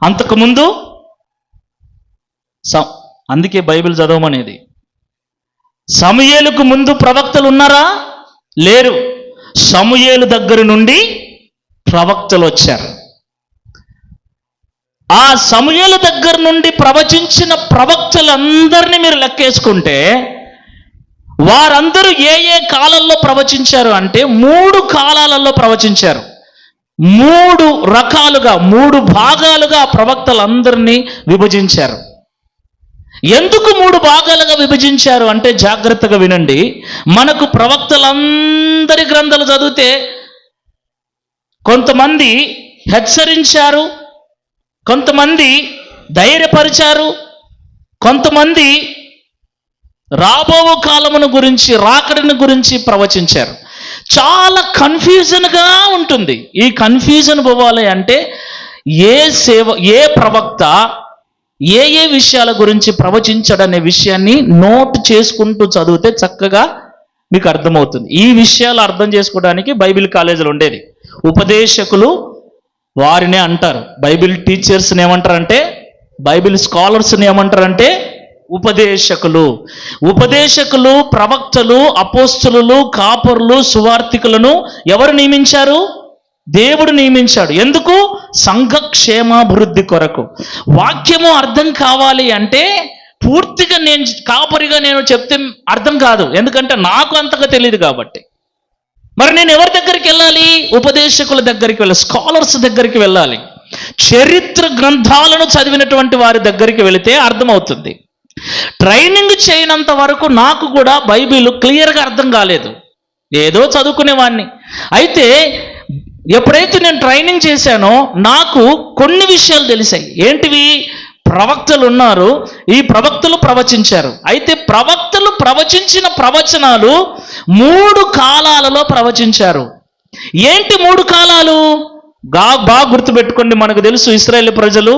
అంతకుముందు అందుకే బైబిల్ చదవమనేది. సమూయేలుకు ముందు ప్రవక్తలు ఉన్నారా? లేరు. సమూయేలు దగ్గర నుండి ప్రవక్తలు వచ్చారు. ఆ సమూయేలు దగ్గర నుండి ప్రవచించిన ప్రవక్తలందరినీ మీరు లెక్కేసుకుంటే వారందరూ ఏ ఏ కాలాల్లో ప్రవచించారు అంటే 3 కాలాలలో ప్రవచించారు. 3 రకాలుగా, 3 భాగాలుగా ప్రవక్తలందరినీ విభజించారు. ఎందుకు 3 భాగాలుగా విభజించారు అంటే జాగ్రత్తగా వినండి. మనకు ప్రవక్తలందరి గ్రంథాలు చదివితే కొంతమంది హెచ్చరించారు, కొంతమంది ధైర్యపరిచారు, కొంతమంది రాబో కాలమును గురించి, రాకడిని గురించి ప్రవచించారు. చాలా కన్ఫ్యూజన్గా ఉంటుంది. ఈ కన్ఫ్యూజన్ పోవాలి అంటే ఏ ప్రవక్త ఏ విషయాల గురించి ప్రవచించడనే విషయాన్ని నోట్ చేసుకుంటూ చదివితే చక్కగా మీకు అర్థమవుతుంది. ఈ విషయాలు అర్థం చేసుకోవడానికి బైబిల్ కాలేజీలు ఉండేది. ఉపదేశకులు వారినే అంటారు. బైబిల్ టీచర్స్ని ఏమంటారంటే, బైబిల్ స్కాలర్స్ని ఏమంటారంటే ఉపదేశకులు. ఉపదేశకులు, ప్రవక్తలు, అపోస్తలులు, కాపరులు, సువార్తికులను ఎవరు నియమించారు? దేవుడు నియమించాడు. ఎందుకు? సంఘక్షేమాభివృద్ధి కొరకు. వాక్యము అర్థం కావాలి అంటే పూర్తిగా నేను కాపరిగా నేను చెప్తే అర్థం కాదు, ఎందుకంటే నాకు అంతగా తెలియదు కాబట్టి. మరి నేను ఎవరి దగ్గరికి వెళ్ళాలి? ఉపదేశకుల దగ్గరికి వెళ్ళాలి, స్కాలర్స్ దగ్గరికి వెళ్ళాలి. చరిత్ర గ్రంథాలను చదివినటువంటి వారి దగ్గరికి వెళితే అర్థమవుతుంది. ట్రైనింగ్ చేయనంత వరకు నాకు కూడా బైబిల్ క్లియర్గా అర్థం కాలేదు, ఏదో చదువుకునేవాడిని. అయితే ఎప్పుడైతే నేను ట్రైనింగ్ చేశానో నాకు కొన్ని విషయాలు తెలిసాయి. ఏంటివి? ప్రవక్తలు ఉన్నారు, ఈ ప్రవక్తలు ప్రవచించారు. అయితే ప్రవక్తలు ప్రవచించిన ప్రవచనాలు 3 కాలాలలో ప్రవచించారు. ఏంటి 3 కాలాలు? బాగా గుర్తుపెట్టుకోండి. మనకు తెలుసు, ఇశ్రాయేలు ప్రజలు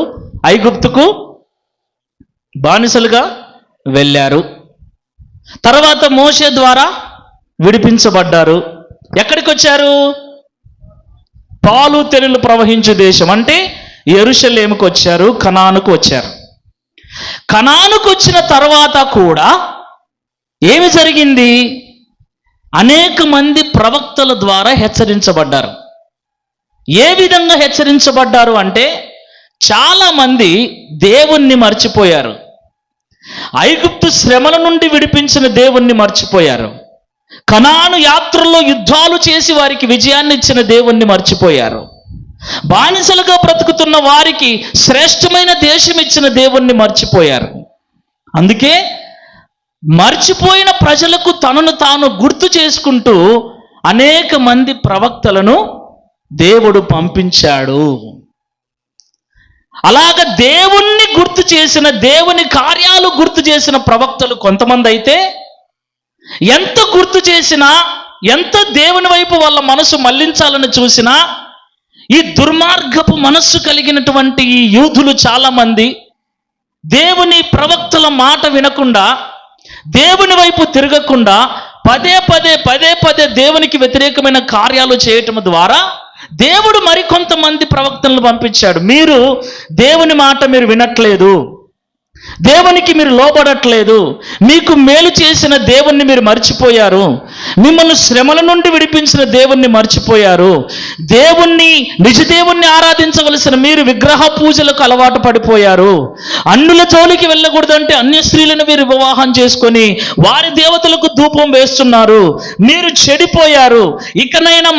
ఐగుప్తుకు బానిసలుగా వెళ్ళారు. తర్వాత మోషే ద్వారా విడిపించబడ్డారు. ఎక్కడికి వచ్చారు? పాలు తెనులు ప్రవహించే దేశం అంటే యెరూషలేముకు వచ్చారు, కనానుకు వచ్చారు. కనానుకు వచ్చిన తర్వాత కూడా ఏమి జరిగింది? అనేక మంది ప్రవక్తల ద్వారా హెచ్చరించబడ్డారు. ఏ విధంగా హెచ్చరించబడ్డారు అంటే, చాలా మంది దేవుణ్ణి మర్చిపోయారు. ఐగుప్తు శ్రమల నుండి విడిపించిన దేవుణ్ణి మర్చిపోయారు. కనాను యాత్రల్లో యుద్ధాలు చేసి వారికి విజయాన్ని ఇచ్చిన దేవుణ్ణి మర్చిపోయారు. బానిసలుగా బ్రతుకుతున్న వారికి శ్రేష్టమైన దేశం ఇచ్చిన దేవుణ్ణి మర్చిపోయారు. అందుకే మర్చిపోయిన ప్రజలకు తనను తాను గుర్తు చేసుకుంటూ అనేక మంది ప్రవక్తలను దేవుడు పంపించాడు. అలాగ దేవుణ్ణి గుర్తు చేసిన, దేవుని కార్యాలు గుర్తు చేసిన ప్రవక్తలు కొంతమంది అయితే, ఎంత గుర్తు చేసినా, ఎంత దేవుని వైపు వాళ్ళ మనసు మళ్లించాలని చూసినా ఈ దుర్మార్గపు మనస్సు కలిగినటువంటి ఈ యూదులు చాలామంది దేవుని ప్రవక్తల మాట వినకుండా, దేవుని వైపు తిరగకుండా పదే పదే దేవునికి వ్యతిరేకమైన కార్యాలు చేయటం ద్వారా దేవుడు మరికొంతమంది ప్రవక్తలను పంపించాడు. మీరు దేవుని మాట మీరు వినట్లేదు, దేవునికి మీరు లోబడట్లేదు, మీకు మేలు చేసిన దేవుణ్ణి మీరు మర్చిపోయారు, మిమ్మల్ని శ్రమల నుండి విడిపించిన దేవుణ్ణి మర్చిపోయారు, నిజ దేవుణ్ణి ఆరాధించవలసిన మీరు విగ్రహ పూజలకు అలవాటు పడిపోయారు, అన్యుల జోలికి వెళ్ళకూడదంటే అన్య స్త్రీలను మీరు వివాహం చేసుకొని వారి దేవతలకు ధూపం వేస్తున్నారు, మీరు చెడిపోయారు, ఇకనైనా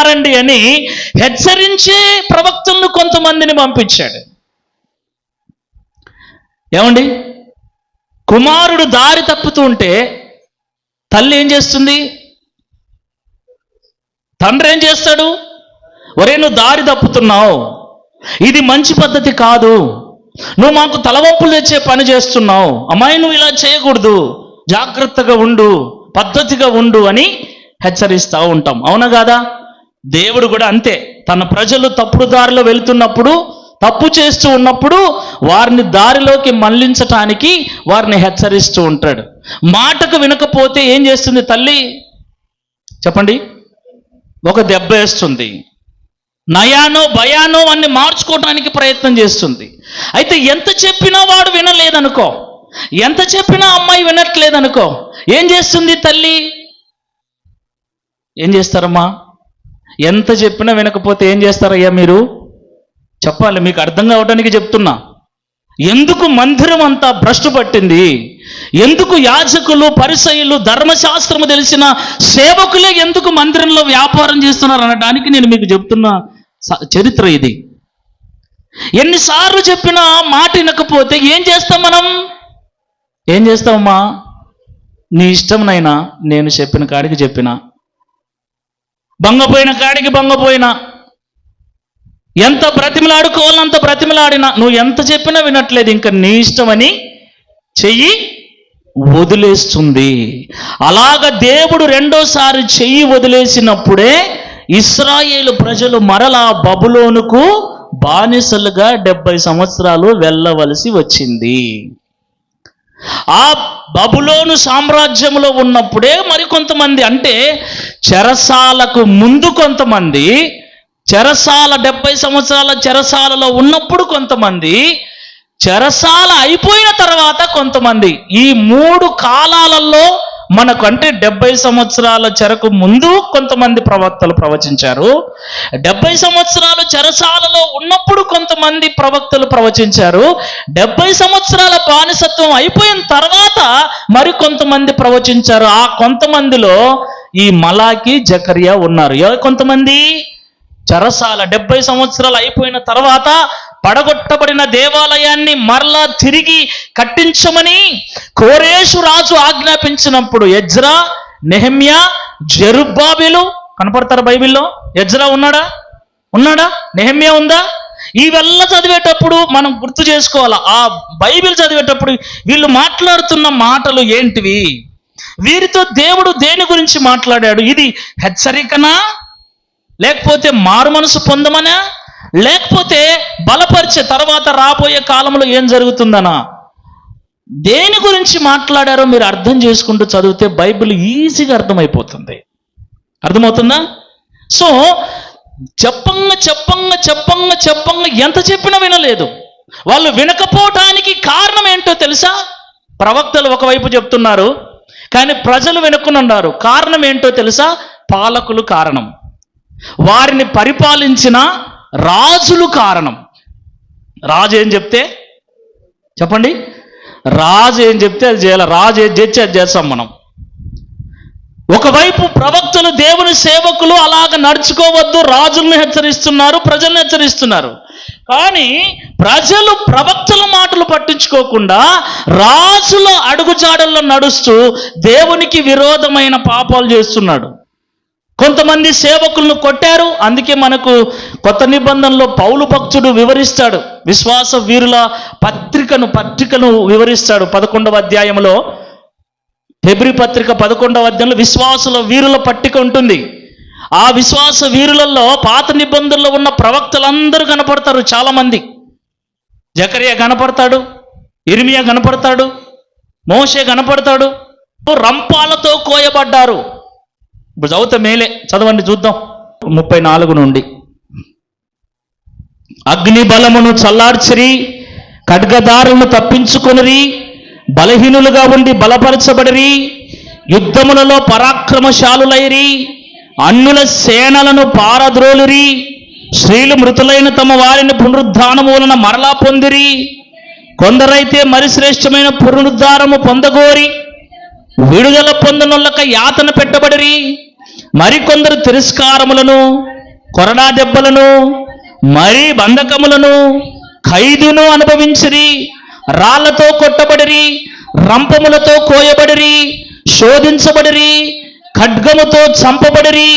మారండి అని హెచ్చరించే ప్రవక్తలను కొంతమందిని పంపించాడు. ఏమండి, కుమారుడు దారి తప్పుతూ ఉంటే తల్లి ఏం చేస్తుంది? తండ్రి ఏం చేస్తాడు? ఒరే, నువ్వు దారి తప్పుతున్నావు, ఇది మంచి పద్ధతి కాదు, నువ్వు మాకు తలవంపులు తెచ్చే పని చేస్తున్నావు, అమ్మాయి నువ్వు ఇలా చేయకూడదు, జాగ్రత్తగా ఉండు, పద్ధతిగా ఉండు అని హెచ్చరిస్తూ ఉంటాం. అవునా కాదా? దేవుడు కూడా అంతే. తన ప్రజలు తప్పుడు దారిలో వెళ్తున్నప్పుడు, తప్పు చేస్తూ ఉన్నప్పుడు వారిని దారిలోకి మళ్లించటానికి వారిని హెచ్చరిస్తూ ఉంటాడు. మాటకు వినకపోతే ఏం చేస్తుంది తల్లి? చెప్పండి. ఒక దెబ్బ వేస్తుంది, నయానో భయానో అన్ని మార్చుకోవడానికి ప్రయత్నం చేస్తుంది. అయితే ఎంత చెప్పినా వాడు వినలేదనుకో, ఎంత చెప్పినా అమ్మాయి వినట్లేదనుకో, ఏం చేస్తుంది తల్లి? ఏం చేస్తారమ్మా? ఎంత చెప్పినా వినకపోతే ఏం చేస్తారయ్యా మీరు? చెప్పాలి, మీకు అర్థం కావడానికి చెప్తున్నా. ఎందుకు మందిరం అంతా భ్రష్టు పట్టింది? ఎందుకు యాజకులు, పరిసయ్యులు, ధర్మశాస్త్రము తెలిసిన సేవకులే ఎందుకు మందిరంలో వ్యాపారం చేస్తున్నారు అనడానికి నేను మీకు చెప్తున్న చరిత్ర ఇది. ఎన్నిసార్లు చెప్పినా మాట వినకపోతే ఏం చేస్తాం మనం? ఏం చేస్తామమ్మా? నీ ఇష్టంనైనా, నేను చెప్పిన కాడికి చెప్పినా, బంగపోయిన కాడికి బంగపోయినా, ఎంత బ్రతిమలాడుకోవాలంత బ్రతిమలాడినా నువ్వు ఎంత చెప్పినా వినట్లేదు, ఇంకా నీ ఇష్టమని చెయ్యి వదిలేస్తుంది. అలాగ దేవుడు రెండోసారి చెయ్యి వదిలేసినప్పుడే ఇశ్రాయేలు ప్రజలు మరలా బబులోనుకు బానిసలుగా 70 సంవత్సరాలు వెళ్ళవలసి వచ్చింది. ఆ బబులోను సామ్రాజ్యంలో ఉన్నప్పుడే మరికొంతమంది, అంటే చెరసాలకు ముందు కొంతమంది, చెరసాల 70 సంవత్సరాల చెరసాలలో ఉన్నప్పుడు కొంతమంది, చెరసాల అయిపోయిన తర్వాత కొంతమంది, ఈ 3 కాలాలలో మనకు, అంటే 70 సంవత్సరాల చెరకు ముందు కొంతమంది ప్రవక్తలు ప్రవచించారు, 70 సంవత్సరాలు చెరసాలలో ఉన్నప్పుడు కొంతమంది ప్రవక్తలు ప్రవచించారు, 70 సంవత్సరాల బానిసత్వం అయిపోయిన తర్వాత మరి కొంతమంది ప్రవచించారు. ఆ కొంతమందిలో ఈ మలాకి, జకరియా ఉన్నారు. కొంతమంది చెరసాల 70 సంవత్సరాలు అయిపోయిన తర్వాత పడగొట్టబడిన దేవాలయాన్ని మరలా తిరిగి కట్టించమని కోరేషు రాజు ఆజ్ఞాపించినప్పుడు ఎజ్రా, నెహెమ్యా, జెరుబ్బాబెలు కనపడతారు బైబిల్లో. ఎజ్రా ఉన్నాడా? నెహెమ్యా ఉందా? ఇవెల్లా చదివేటప్పుడు మనం గుర్తు చేసుకోవాలా, ఆ బైబిల్ చదివేటప్పుడు వీళ్ళు మాట్లాడుతున్న మాటలు ఏంటివి, వీరితో దేవుడు దేని గురించి మాట్లాడాడు? ఇది హెచ్చరికనా, లేకపోతే మారు మనసు పొందమనా, లేకపోతే బలపరిచే తర్వాత రాబోయే కాలంలో ఏం జరుగుతుందనా? దేని గురించి మాట్లాడారో మీరు అర్థం చేసుకుంటూ చదివితే బైబిల్ ఈజీగా అర్థమైపోతుంది. అర్థమవుతుందా? సో చెప్పంగా ఎంత చెప్పినా వినలేదు. వాళ్ళు వినకపోవటానికి కారణం ఏంటో తెలుసా? ప్రవక్తలు ఒకవైపు చెప్తున్నారు, కానీ ప్రజలు వినకుండా ఉన్నారు. కారణం ఏంటో తెలుసా? పాలకులు కారణం, వారిని పరిపాలించిన రాజులు కారణం. రాజు ఏం చెప్తే చెప్పండి, రాజు ఏం చెప్తే అది చేయాలి, రాజు ఏం చేస్తే అది చేస్తాం మనం. ఒకవైపు ప్రవక్తలు, దేవుని సేవకులు అలాగ నడుచుకోవద్దు, రాజుల్ని హెచ్చరిస్తున్నారు, ప్రజల్ని హెచ్చరిస్తున్నారు. కానీ ప్రజలు ప్రవక్తల మాటలు పట్టించుకోకుండా రాజుల అడుగుజాడల్లో నడుస్తూ దేవునికి విరోధమైన పాపాలు చేస్తున్నాడు. కొంతమంది సేవకులను కొట్టారు. అందుకే మనకు కొత్త నిబంధనలో పౌలు భక్తుడు వివరిస్తాడు, విశ్వాస వీరుల పత్రికను వివరిస్తాడు. 11వ అధ్యాయంలో, హెబ్రీ పత్రిక 11వ అధ్యాయంలో విశ్వాసుల వీరుల పట్టిక ఉంటుంది. ఆ విశ్వాస వీరులలో పాత నిబంధనలో ఉన్న ప్రవక్తలందరూ కనపడతారు. చాలామంది జకరియా కనపడతాడు, ఇర్మియా కనపడతాడు, మోషే కనపడతాడు. రంపాలతో కోయబడ్డారు. ఇప్పుడు చదువుతా మేలే, చదవండి చూద్దాం 34 నుండి. అగ్ని బలమును చల్లార్చిరి, ఖడ్గదారులను తప్పించుకొనిరి, బలహీనులుగా ఉండి బలపరచబడిరి, యుద్ధములలో పరాక్రమశాలులైరి, అన్యుల సేనలను పారద్రోలిరి, స్త్రీలు మృతులైన తమ వారిని పునరుద్ధానము వలన మరలా పొందిరి, కొందరైతే మరి శ్రేష్టమైన పునరుద్ధారము పొందగోరి విడుదల పొందనొల్లక యాతన పెట్టబడిరి, మరికొందరు తిరస్కారములను, కొరడా దెబ్బలను, మరి బంధకములను, ఖైదును అనుభవించిరి, రాళ్లతో కొట్టబడిరి, రంపములతో కోయబడిరి, శోధించబడిరి, ఖడ్గముతో చంపబడిరి,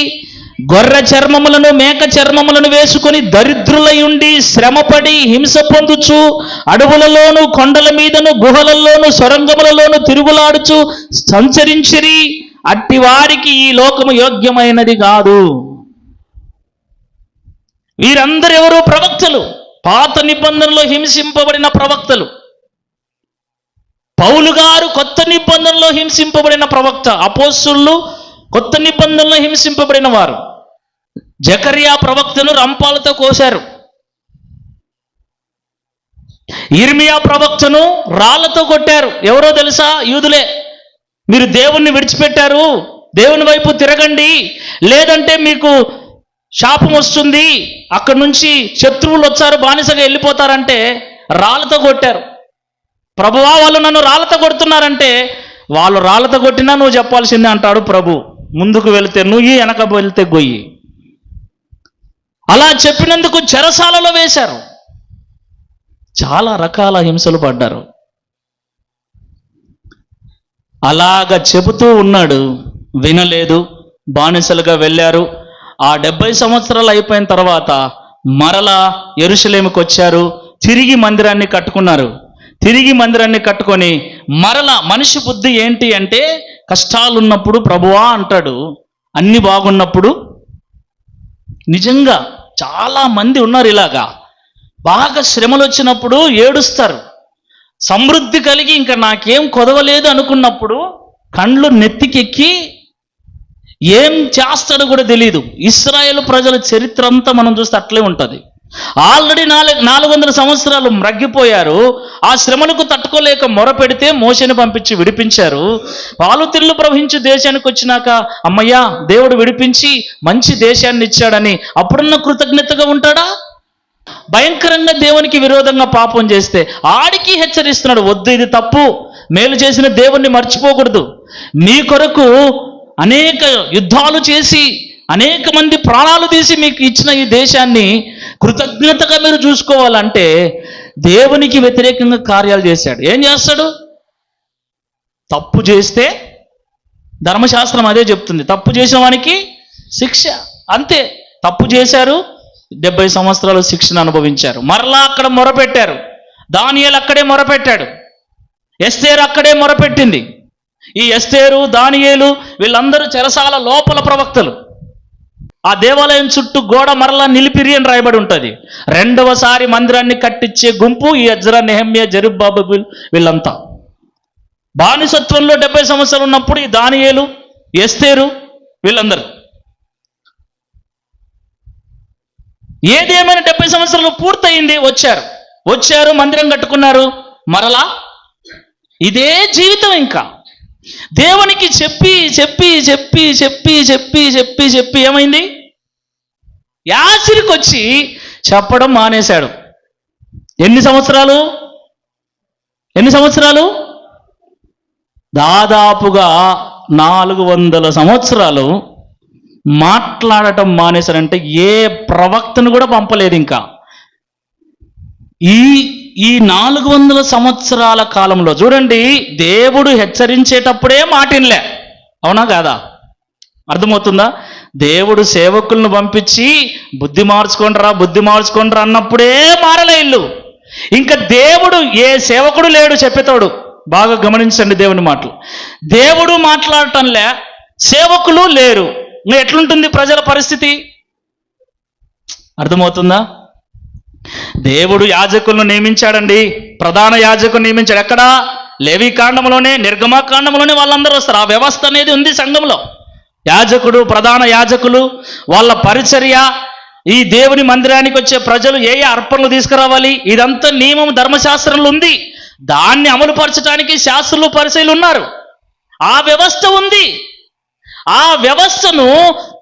గొర్రె చర్మములను మేక చర్మములను వేసుకొని దరిద్రులై ఉండి శ్రమపడి హింస పొందుచు అడవులలోను కొండల మీదను గుహలలోను సొరంగములలోను తిరుగులాడుచు సంచరించిరి. అట్టి వారికి ఈ లోకము యోగ్యమైనది కాదు. వీరందరూ ఎవరు? ప్రవక్తలు. పాత నిబంధనలో హింసింపబడిన ప్రవక్తలు. పౌలు గారు కొత్త నిబంధనలో హింసింపబడిన ప్రవక్త. అపోస్తులు కొత్త నిబంధనలో హింసింపబడిన వారు. జకరియా ప్రవక్తను రంపాలతో కోశారు. ఇర్మియా ప్రవక్తను రాళ్లతో కొట్టారు. ఎవరో తెలుసా? యూదులే. మీరు దేవుణ్ణి విడిచిపెట్టారు, దేవుని వైపు తిరగండి, లేదంటే మీకు శాపం వస్తుంది, అక్కడి నుంచి శత్రువులు వచ్చారు, బానిసగా వెళ్ళిపోతారంటే రాళ్లతో కొట్టారు. ప్రభువా వాళ్ళు నన్ను రాళ్లతో కొడుతున్నారంటే, వాళ్ళు రాళ్లతో కొట్టినా నువ్వు చెప్పాల్సిందే అంటాడు ప్రభు. ముందుకు వెళితే నువ్వు, వెనక వెళితే గొయ్యి. అలా చెప్పినందుకు చెరసాలలో వేశారు. చాలా రకాల హింసలు పడ్డారు. అలాగ చెబుతూ ఉన్నాడు, వినలేదు, బానిసలుగా వెళ్ళారు. ఆ 70 సంవత్సరాలు అయిపోయిన తర్వాత మరలా యెరూషలేముకు వచ్చారు. తిరిగి మందిరాన్ని కట్టుకున్నారు. తిరిగి మందిరాన్ని కట్టుకొని మరలా మనిషి బుద్ధి ఏంటి అంటే, కష్టాలు ఉన్నప్పుడు ప్రభువా అంటాడు, అన్ని బాగున్నప్పుడు. నిజంగా చాలా మంది ఉన్నారు ఇలాగా. బాగా శ్రమలు వచ్చినప్పుడు ఏడుస్తారు. సమృద్ధి కలిగి ఇంకా నాకేం కొదవలేదు అనుకున్నప్పుడు కండ్లు నెత్తికెక్కి ఏం చేస్తాడో కూడా తెలియదు. ఇశ్రాయేలు ప్రజల చరిత్ర అంతా మనం చూస్తే అట్లే ఉంటుంది. ఆల్రెడీ 400 సంవత్సరాలు మ్రగ్గిపోయారు. ఆ శ్రమలకు తట్టుకోలేక మొరపెడితే మోషేని పంపించి విడిపించారు. పాలుతిళ్ళు ప్రవహించి దేశానికి వచ్చినాక అమ్మయ్యా దేవుడు విడిపించి మంచి దేశాన్ని ఇచ్చాడని అప్పుడున్న కృతజ్ఞతగా ఉంటాడా? భయంకరంగా దేవునికి విరోధంగా పాపం చేస్తే ఆడికి హెచ్చరిస్తున్నాడు, వద్దు, ఇది తప్పు, మేలు చేసిన దేవుణ్ణి మర్చిపోకూడదు. మీ కొరకు అనేక యుద్ధాలు చేసి అనేక మంది ప్రాణాలు తీసి మీకు ఇచ్చిన ఈ దేశాన్ని కృతజ్ఞతగా మీరు చూసుకోవాలంటే దేవునికి వ్యతిరేకంగా కార్యాలు చేశాడు. ఏం చేస్తాడు? తప్పు చేస్తే ధర్మశాస్త్రం అదే చెప్తుంది, తప్పు చేసిన వానికి శిక్ష. అంతే. తప్పు చేశారు, 70 సంవత్సరాలు శిక్షను అనుభవించారు. మరలా అక్కడ మొరపెట్టారు. దానియేలు అక్కడే మొరపెట్టాడు. ఎస్తేరు అక్కడే మొరపెట్టింది. ఈ ఎస్తేరు, దానియేలు వీళ్ళందరూ చెరసాల లోపల ప్రవక్తలు. ఆ దేవాలయం చుట్టూ గోడ మరలా నిలిపిరి అని రాయబడి ఉంటుంది. రెండవసారి మందిరాన్ని కట్టించే గుంపు ఈ ఎజ్రా, నెహెమ్యా, జెరుబ్బాబెలు వీళ్ళంతా. బానిసత్వంలో 70 సంవత్సరాలు ఉన్నప్పుడు ఈ దానియేలు, ఎస్తేరు వీళ్ళందరూ. ఏదేమైనా 70 సంవత్సరాలు పూర్తయింది. వచ్చారు, మందిరం కట్టుకున్నారు. మరలా ఇదే జీవితం. ఇంకా దేవునికి చెప్పి చెప్పి చెప్పి చెప్పి చెప్పి చెప్పి చెప్పి ఏమైంది? యాసిరికి వచ్చి చెప్పడం మానేశాడు. ఎన్ని సంవత్సరాలు? దాదాపుగా 400 సంవత్సరాలు మాట్లాడటం మానేశారంటే ఏ ప్రవక్తను కూడా పంపలేదు. ఇంకా ఈ 400 సంవత్సరాల కాలంలో చూడండి, దేవుడు హెచ్చరించేటప్పుడే మాటినలే. అవునా కాదా? అర్థమవుతుందా? దేవుడు సేవకులను పంపించి బుద్ధి మార్చుకోండిరా అన్నప్పుడే మారలే ఇల్లు. ఇంకా దేవుడు ఏ సేవకుడు లేడు చెప్పేతోడు. బాగా గమనించండి దేవుని మాటలు. దేవుడు మాట్లాడటంలే, సేవకులు లేరు. ఇంకా ఎట్లుంటుంది ప్రజల పరిస్థితి? అర్థమవుతుందా? దేవుడు యాజకులను నియమించాడండి, ప్రధాన యాజకులను నియమించాడు. ఎక్కడ? లేవి కాండంలోనే, నిర్గమకాండంలోనే వాళ్ళందరూ వస్తారు. ఆ వ్యవస్థ అనేది ఉంది సంఘంలో. యాజకుడు, ప్రధాన యాజకులు, వాళ్ళ పరిచర్య, ఈ దేవుని మందిరానికి వచ్చే ప్రజలు ఏ ఏ అర్పణలు తీసుకురావాలి, ఇదంతా నియమం ధర్మశాస్త్రంలో ఉంది. దాన్ని అమలుపరచడానికి శాస్త్రులు, పరిచయులు ఉన్నారు. ఆ వ్యవస్థ ఉంది. ఆ వ్యవస్థను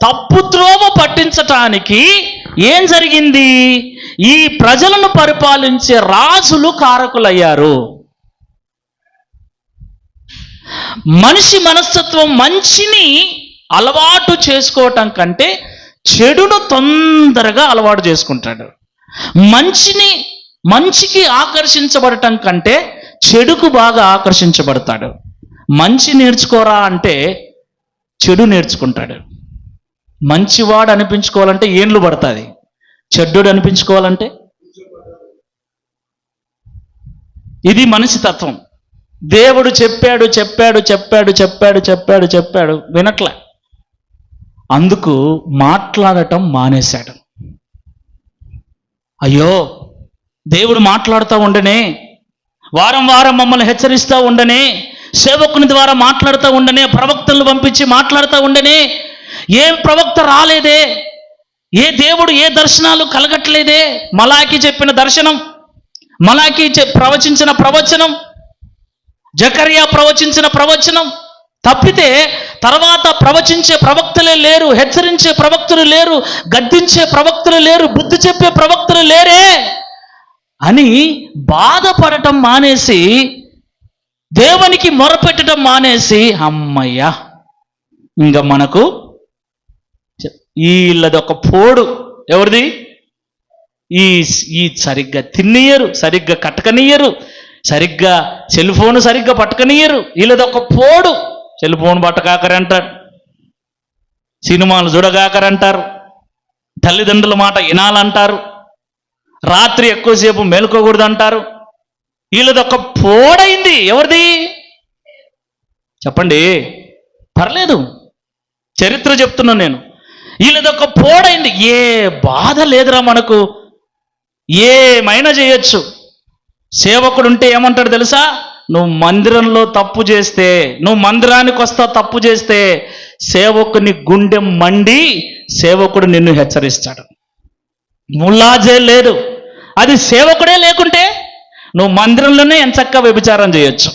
తప్పుద్రోవ పట్టించటానికి ఏం జరిగింది? ఈ ప్రజలను పరిపాలించే రాజులు కారకులయ్యారు. మనిషి మనస్తత్వం మంచిని అలవాటు చేసుకోవటం కంటే చెడును తొందరగా అలవాటు చేసుకుంటాడు. మంచికి ఆకర్షించబడటం కంటే చెడుకు బాగా ఆకర్షించబడతాడు. మంచి నేర్చుకోరా అంటే చెడు నేర్చుకుంటాడు. మంచివాడు అనిపించుకోవాలంటే ఏండ్లు పడుతుంది, చెడ్డోడు అనిపించుకోవాలంటే. ఇది మనిషి తత్వం. దేవుడు చెప్పాడు చెప్పాడు చెప్పాడు చెప్పాడు చెప్పాడు చెప్పాడు వినట్లే. అందుకు మాట్లాడటం మానేశాడు. అయ్యో, దేవుడు మాట్లాడుతూ ఉండనే, వారం వారం మమ్మల్ని హెచ్చరిస్తూ ఉండనే, సేవకుని ద్వారా మాట్లాడుతూ ఉండనే, ప్రవక్తలను పంపించి మాట్లాడుతూ ఉండనే, ఏ ప్రవక్త రాలేదే, ఏ దేవుడు ఏ దర్శనాలు కలగట్లేదే, మలాకి చెప్పిన దర్శనం, మలాకి ప్రవచించిన ప్రవచనం, జకర్యా ప్రవచించిన ప్రవచనం తప్పితే తర్వాత ప్రవచించే ప్రవక్తలే లేరు, హెచ్చరించే ప్రవక్తలు లేరు, గద్దించే ప్రవక్తలు లేరు, బుద్ధి చెప్పే ప్రవక్తలు లేరే అని బాధపడటం మానేసి, దేవునికి మొరపెట్టడం మానేసి, అమ్మయ్యా ఇంకా మనకు వీళ్ళది ఒక పోడు. ఎవరిది? ఈ సరిగ్గా తిన్నియరు, సరిగ్గా కట్టకనియరు, సరిగ్గా సెల్ ఫోన్ సరిగ్గా పట్టుకనియరు. వీళ్ళది ఒక పోడు. సెల్ ఫోన్ పట్టకాకరంటారు, సినిమాలు చూడగాకరంటారు, తల్లిదండ్రుల మాట వినాలంటారు, రాత్రి ఎక్కువసేపు మేలుకోకూడదు అంటారు. వీళ్ళది ఒక పోడైంది. ఎవరిది చెప్పండి? పర్లేదు, చరిత్ర చెప్తున్నాను నేను. వీళ్ళది ఒక పోడైంది. ఏ బాధ లేదురా మనకు, ఏమైనా చేయొచ్చు. సేవకుడు ఉంటే ఏమంటాడు తెలుసా? నువ్వు మందిరంలో తప్పు చేస్తే, నువ్వు మందిరానికి వస్తా తప్పు చేస్తే, సేవకుని గుండె మండి సేవకుడు నిన్ను హెచ్చరిస్తాడు. ముల్లాజే లేదు, అది సేవకుడే లేకుంటే నువ్వు మందిరంలోనే ఎంచక్కా వ్యభిచారం చేయొచ్చు.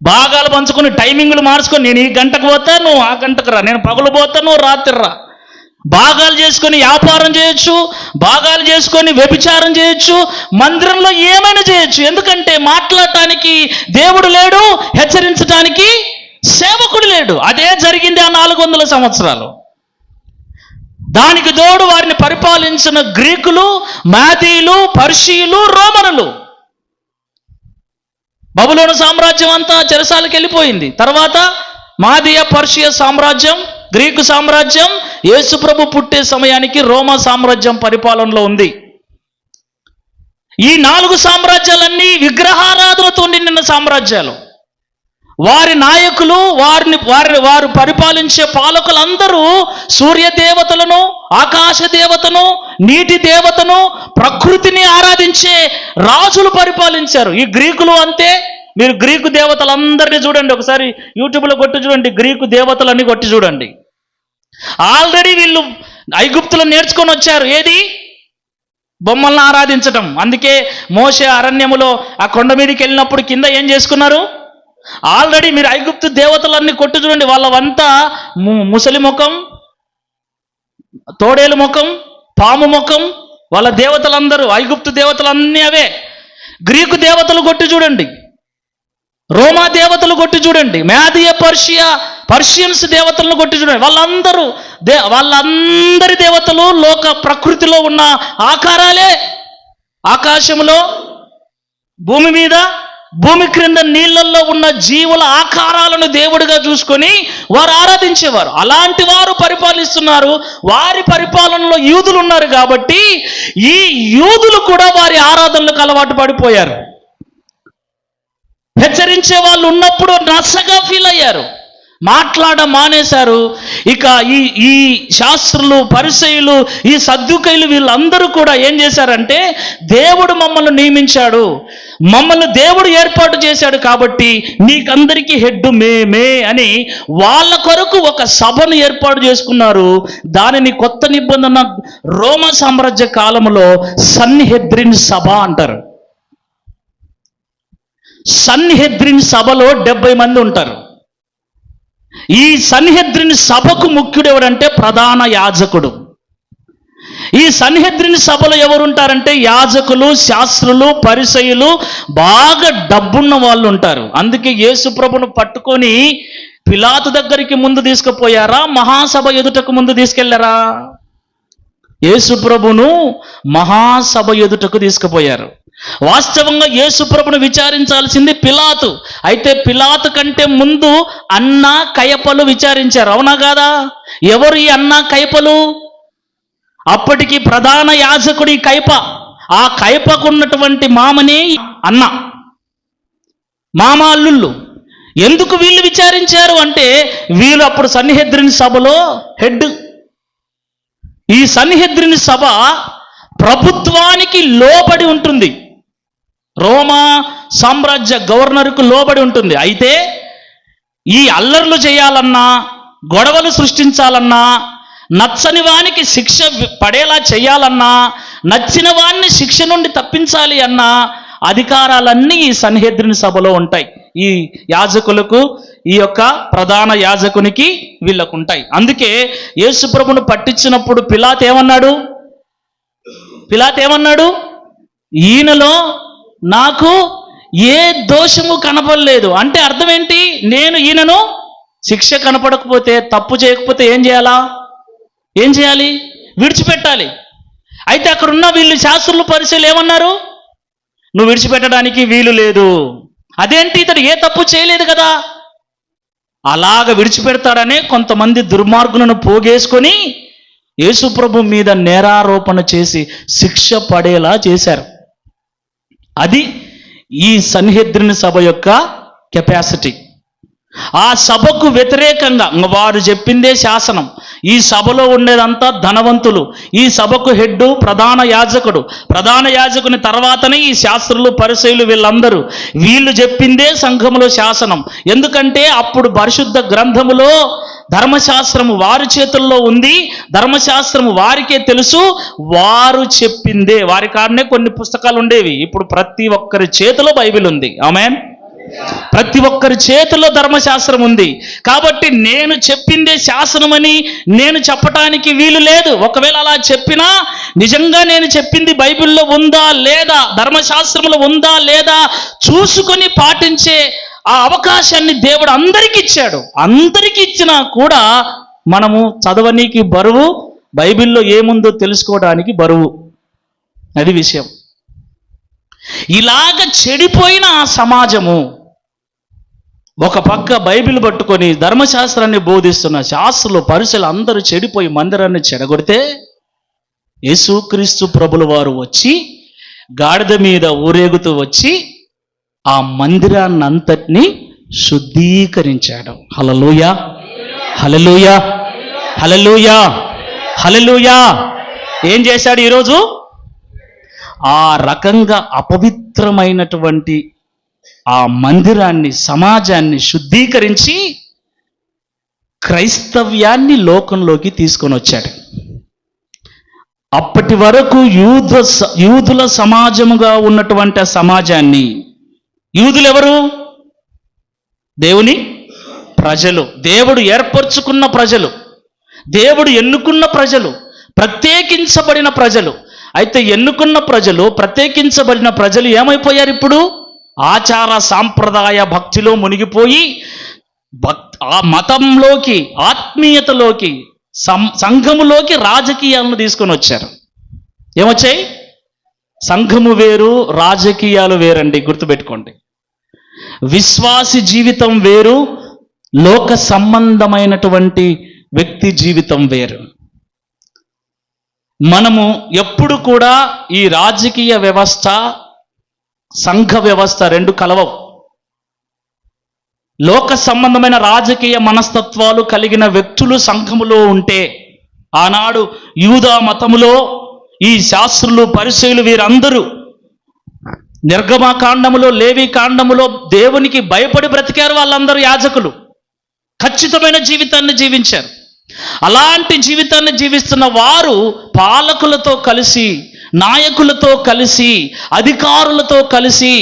భాగాలు పంచుకొని టైమింగ్లు మార్చుకొని, నేను ఈ గంటకు పోతా, నువ్వు ఆ గంటకు రా, నేను పగలు పోతా, నువ్వు రాత్రి రా. భాగాలు చేసుకొని వ్యాపారం చేయొచ్చు, భాగాలు చేసుకొని వ్యభిచారం చేయొచ్చు, మందిరంలో ఏమైనా చేయొచ్చు. ఎందుకంటే మాట్లాడటానికి దేవుడు లేడు, హెచ్చరించడానికి సేవకుడు లేడు. అదే జరిగింది ఆ 400 సంవత్సరాలు. దానికి తోడు వారిని పరిపాలించిన గ్రీకులు, మాదీయులు, పర్షియులు, రోమనులు. బబులోను సామ్రాజ్యం అంతా చెరసాలకు వెళ్ళిపోయింది. తర్వాత మాదీయ పర్షియ సామ్రాజ్యం, గ్రీకు సామ్రాజ్యం యేసుప్రభు పుట్టే సమయానికి రోమా సామ్రాజ్యం పరిపాలనలో ఉంది. ఈ 4 సామ్రాజ్యాలన్నీ విగ్రహారాధనతో నిండిన సామ్రాజ్యాలు. వారి నాయకులు, వారు పరిపాలించే పాలకులందరూ సూర్య దేవతలను, ఆకాశ దేవతను, నీటి దేవతను, ప్రకృతిని ఆరాధించే రాజులు పరిపాలించారు. ఈ గ్రీకులు అంతే. మీరు గ్రీకు దేవతలందరినీ చూడండి, ఒకసారి యూట్యూబ్లో కొట్టి చూడండి, గ్రీకు దేవతలన్నీ కొట్టి చూడండి. ఆల్రెడీ వీళ్ళు ఐగుప్తులు నేర్చుకొని వచ్చారు. ఏది? బొమ్మలను ఆరాధించటం. అందుకే మోషే అరణ్యములో ఆ కొండ మీదకి వెళ్ళినప్పుడు కింద ఏం చేసుకున్నారు? ఆల్రెడీ మీరు ఐగుప్తు దేవతలన్నీ కొట్టి చూడండి, వాళ్ళవంతా ముసలి ముఖం, తోడేలు ముఖం, పాము ముఖం, వాళ్ళ దేవతలందరూ ఐగుప్తు దేవతలన్నీ అవే. గ్రీకు దేవతలు కొట్టి చూడండి, రోమా దేవతలు కొట్టి చూడండి, మేదియ పర్షియన్స్ దేవతలను కొట్టి చూడండి. వాళ్ళందరి దేవతలు లోక ప్రకృతిలో ఉన్న ఆకారాలే. ఆకాశంలో, భూమి మీద, భూమి క్రింద నీళ్లలో ఉన్న జీవుల ఆకారాలను దేవుడిగా చూసుకొని వారు ఆరాధించేవారు. అలాంటి వారు పరిపాలిస్తున్నారు. వారి పరిపాలనలో యూదులు ఉన్నారు కాబట్టి ఈ యూదులు కూడా వారి ఆరాధనలకు అలవాటు పడిపోయారు. హెచ్చరించే వాళ్ళు ఉన్నప్పుడు నచ్చగా ఫీల్ అయ్యారు. మానేశారు. ఇక ఈ ఈ శాస్త్రులు, పరిసయ్యులు, ఈ సద్దుకైలు వీళ్ళందరూ కూడా ఏం చేశారంటే, దేవుడు మమ్మల్ని నియమించాడు, మమ్మల్ని దేవుడు ఏర్పాటు చేశాడు కాబట్టి నీకందరికీ హెడ్ మేమే అని వాళ్ళ కొరకు ఒక సభను ఏర్పాటు చేసుకున్నారు. దానిని కొత్త నిబంధన రోమా సామ్రాజ్య కాలంలో సన్హెద్రిన్ సభ అంటారు. సన్హెద్రిన్ సభలో 70 మంది ఉంటారు. ఈ సన్హెద్రిన్ సభకు ముఖ్యుడు ఎవడంటే ప్రధాన యాజకుడు. ఈ సన్హెద్రిన్ సభలో ఎవరుంటారంటే యాజకులు, శాస్త్రులు, పరిసయ్యులు, బాగా డబ్బున్న వాళ్ళు ఉంటారు. అందుకే యేసు ప్రభును పట్టుకొని పిలాతు దగ్గరికి ముందు తీసుకుపోయారా, మహాసభ ఎదుటకు ముందు తీసుకెళ్లారా? యేసు ప్రభును మహాసభ ఎదుటకు తీసుకుపోయారు. వాస్తవంగా యేసు ప్రభును విచారించాల్సింది పిలాతు. అయితే పిలాతు కంటే ముందు అన్న కయపలు విచారించారు. అవునా కాదా? ఎవరు ఈ అన్న కయపలు? అప్పటికి ప్రధాన యాజకుడి కయప. ఆ కయపకున్నటువంటి మామనే అన్న, మామ అల్లుళ్ళు. ఎందుకు వీళ్ళు విచారించారు అంటే, వీళ్ళు అప్పుడు సన్హెద్రిన్ సభలో హెడ్. ఈ సన్హెద్రిన్ సభ ప్రభుత్వానికి లోబడి ఉంటుంది, రోమా సామ్రాజ్య గవర్నర్కు లోబడి ఉంటుంది. అయితే ఈ అల్లర్లు చేయాలన్నా, గొడవలు సృష్టించాలన్నా, నచ్చని వానికి శిక్ష పడేలా చేయాలన్నా, నచ్చిన వాన్ని శిక్ష నుండి తప్పించాలి అన్న అధికారాలన్నీ ఈ సన్హెద్రిన్ సభలో ఉంటాయి. ఈ యాజకులకు, ఈ యొక్క ప్రధాన యాజకునికి వీళ్ళకు ఉంటాయి. అందుకే యేసు ప్రభును పట్టించినప్పుడు పిలాతు ఏమన్నాడు? ఈయనలో నాకు ఏ దోషము కనపడలేదు. అంటే అర్థం ఏంటి? నేను ఈయనను శిక్ష కనపడకపోతే, తప్పు చేయకపోతే ఏం చేయాలి? విడిచిపెట్టాలి. అయితే అక్కడ ఉన్న వీళ్ళు శాస్త్రులు, పరిసయ్యులు ఏమన్నారు? నువ్వు విడిచిపెట్టడానికి వీలు లేదు. అదేంటి? ఇతడు ఏ తప్పు చేయలేదు కదా. అలాగ విడిచిపెడతాడనే కొంతమంది దుర్మార్గులను పోగేసుకొని యేసు ప్రభు మీద నేరారోపణ చేసి శిక్ష పడేలా చేశారు. అది ఈ సన్హెద్రిన్ సభ యొక్క కెపాసిటీ. ఆ సభకు వ్యతిరేకంగా వారు చెప్పిందే శాసనం. ఈ సభలో ఉండేదంతా ధనవంతులు. ఈ సభకు హెడ్ ప్రధాన యాజకుడు. ప్రధాన యాజకుని తర్వాతనే ఈ శాస్త్రులు, పరిసయ్యులు, వీళ్ళందరూ. వీళ్ళు చెప్పిందే సంఘములో శాసనం. ఎందుకంటే అప్పుడు పరిశుద్ధ గ్రంథములో ధర్మశాస్త్రము వారి చేతుల్లో ఉంది. ధర్మశాస్త్రము వారికే తెలుసు. వారు చెప్పిందే, వారి కాడనే కొన్ని పుస్తకాలు ఉండేవి. ఇప్పుడు ప్రతి ఒక్కరి చేతిలో బైబిల్ ఉంది. ఆమేన్. ప్రతి ఒక్కరి చేతిలో ధర్మశాస్త్రం ఉంది. కాబట్టి నేను చెప్పిందే శాసనమని నేను చెప్పటానికి వీలు లేదు. ఒకవేళ అలా చెప్పినా నిజంగా నేను చెప్పింది బైబిల్లో ఉందా లేదా, ధర్మశాస్త్రంలో ఉందా లేదా చూసుకొని పాటించే ఆ అవకాశాన్ని దేవుడు అందరికీ ఇచ్చాడు. అందరికీ ఇచ్చినా కూడా మనము చదవనీకి బరువు, బైబిల్లో ఏముందో తెలుసుకోవడానికి బరువు. అది విషయం. ఇలాగ చెడిపోయిన ఆ సమాజము ఒక పక్క బైబిల్ పట్టుకొని ధర్మశాస్త్రాన్ని బోధిస్తున్న శాస్త్రులు, పరిసయ్యులు అందరూ చెడిపోయి మందిరాన్ని చెడగొడితే యేసుక్రీస్తు ప్రభుల వారు వచ్చి గాడిద మీద ఊరేగుతూ వచ్చి ఆ మందిరాన్నంతటినీ శుద్ధీకరించాడు. హల్లెలూయా, హల్లెలూయా, హల్లెలూయా, హల్లెలూయా. ఏం చేశాడు ఈరోజు? ఆ రకంగా అపవిత్రమైనటువంటి ఆ మందిరాన్ని, సమాజాన్ని శుద్ధీకరించి క్రైస్తవ్యాన్ని లోకంలోకి తీసుకొని వచ్చాడు. అప్పటి వరకు యూదుల సమాజముగా ఉన్నటువంటి ఆ సమాజాన్ని, యూదులు ఎవరు? దేవుని ప్రజలు, దేవుడు ఏర్పరచుకున్న ప్రజలు, దేవుడు ఎన్నుకున్న ప్రజలు, ప్రత్యేకించబడిన ప్రజలు. అయితే ఎన్నుకున్న ప్రజలు, ప్రత్యేకించబడిన ప్రజలు ఏమైపోయారు? ఇప్పుడు ఆచార సాంప్రదాయ భక్తిలో మునిగిపోయి ఆ మతంలోకి, ఆత్మీయతలోకి, సంఘములోకి రాజకీయాలను తీసుకొని వచ్చారు. ఏమొచ్చాయి? సంఘము వేరు, రాజకీయాలు వేరండి, గుర్తుపెట్టుకోండి. విశ్వాసి జీవితం వేరు, లోక సంబంధమైనటువంటి వ్యక్తి జీవితం వేరు. మనము ఎప్పుడు కూడా ఈ రాజకీయ వ్యవస్థ, సంఘ వ్యవస్థ రెండు కలవవు. లోక సంబంధమైన రాజకీయ మనస్తత్వాలు కలిగిన వ్యక్తులు సంఘములో ఉంటే, ఆనాడు యూదా మతములో ఈ శాస్త్రులు పరిసయ్యులు వీరందరూ నిర్గమకాండములో లేవి కాండములో దేవునికి భయపడి బ్రతికారు. వాళ్ళందరూ యాజకులు ఖచ్చితమైన జీవితాన్ని జీవించారు. అలాంటి జీవితాన్ని జీవిస్తున్న వారు పాలకులతో కలిసి, నాయకులతో కలిసి, అధికారులతో కలిసి,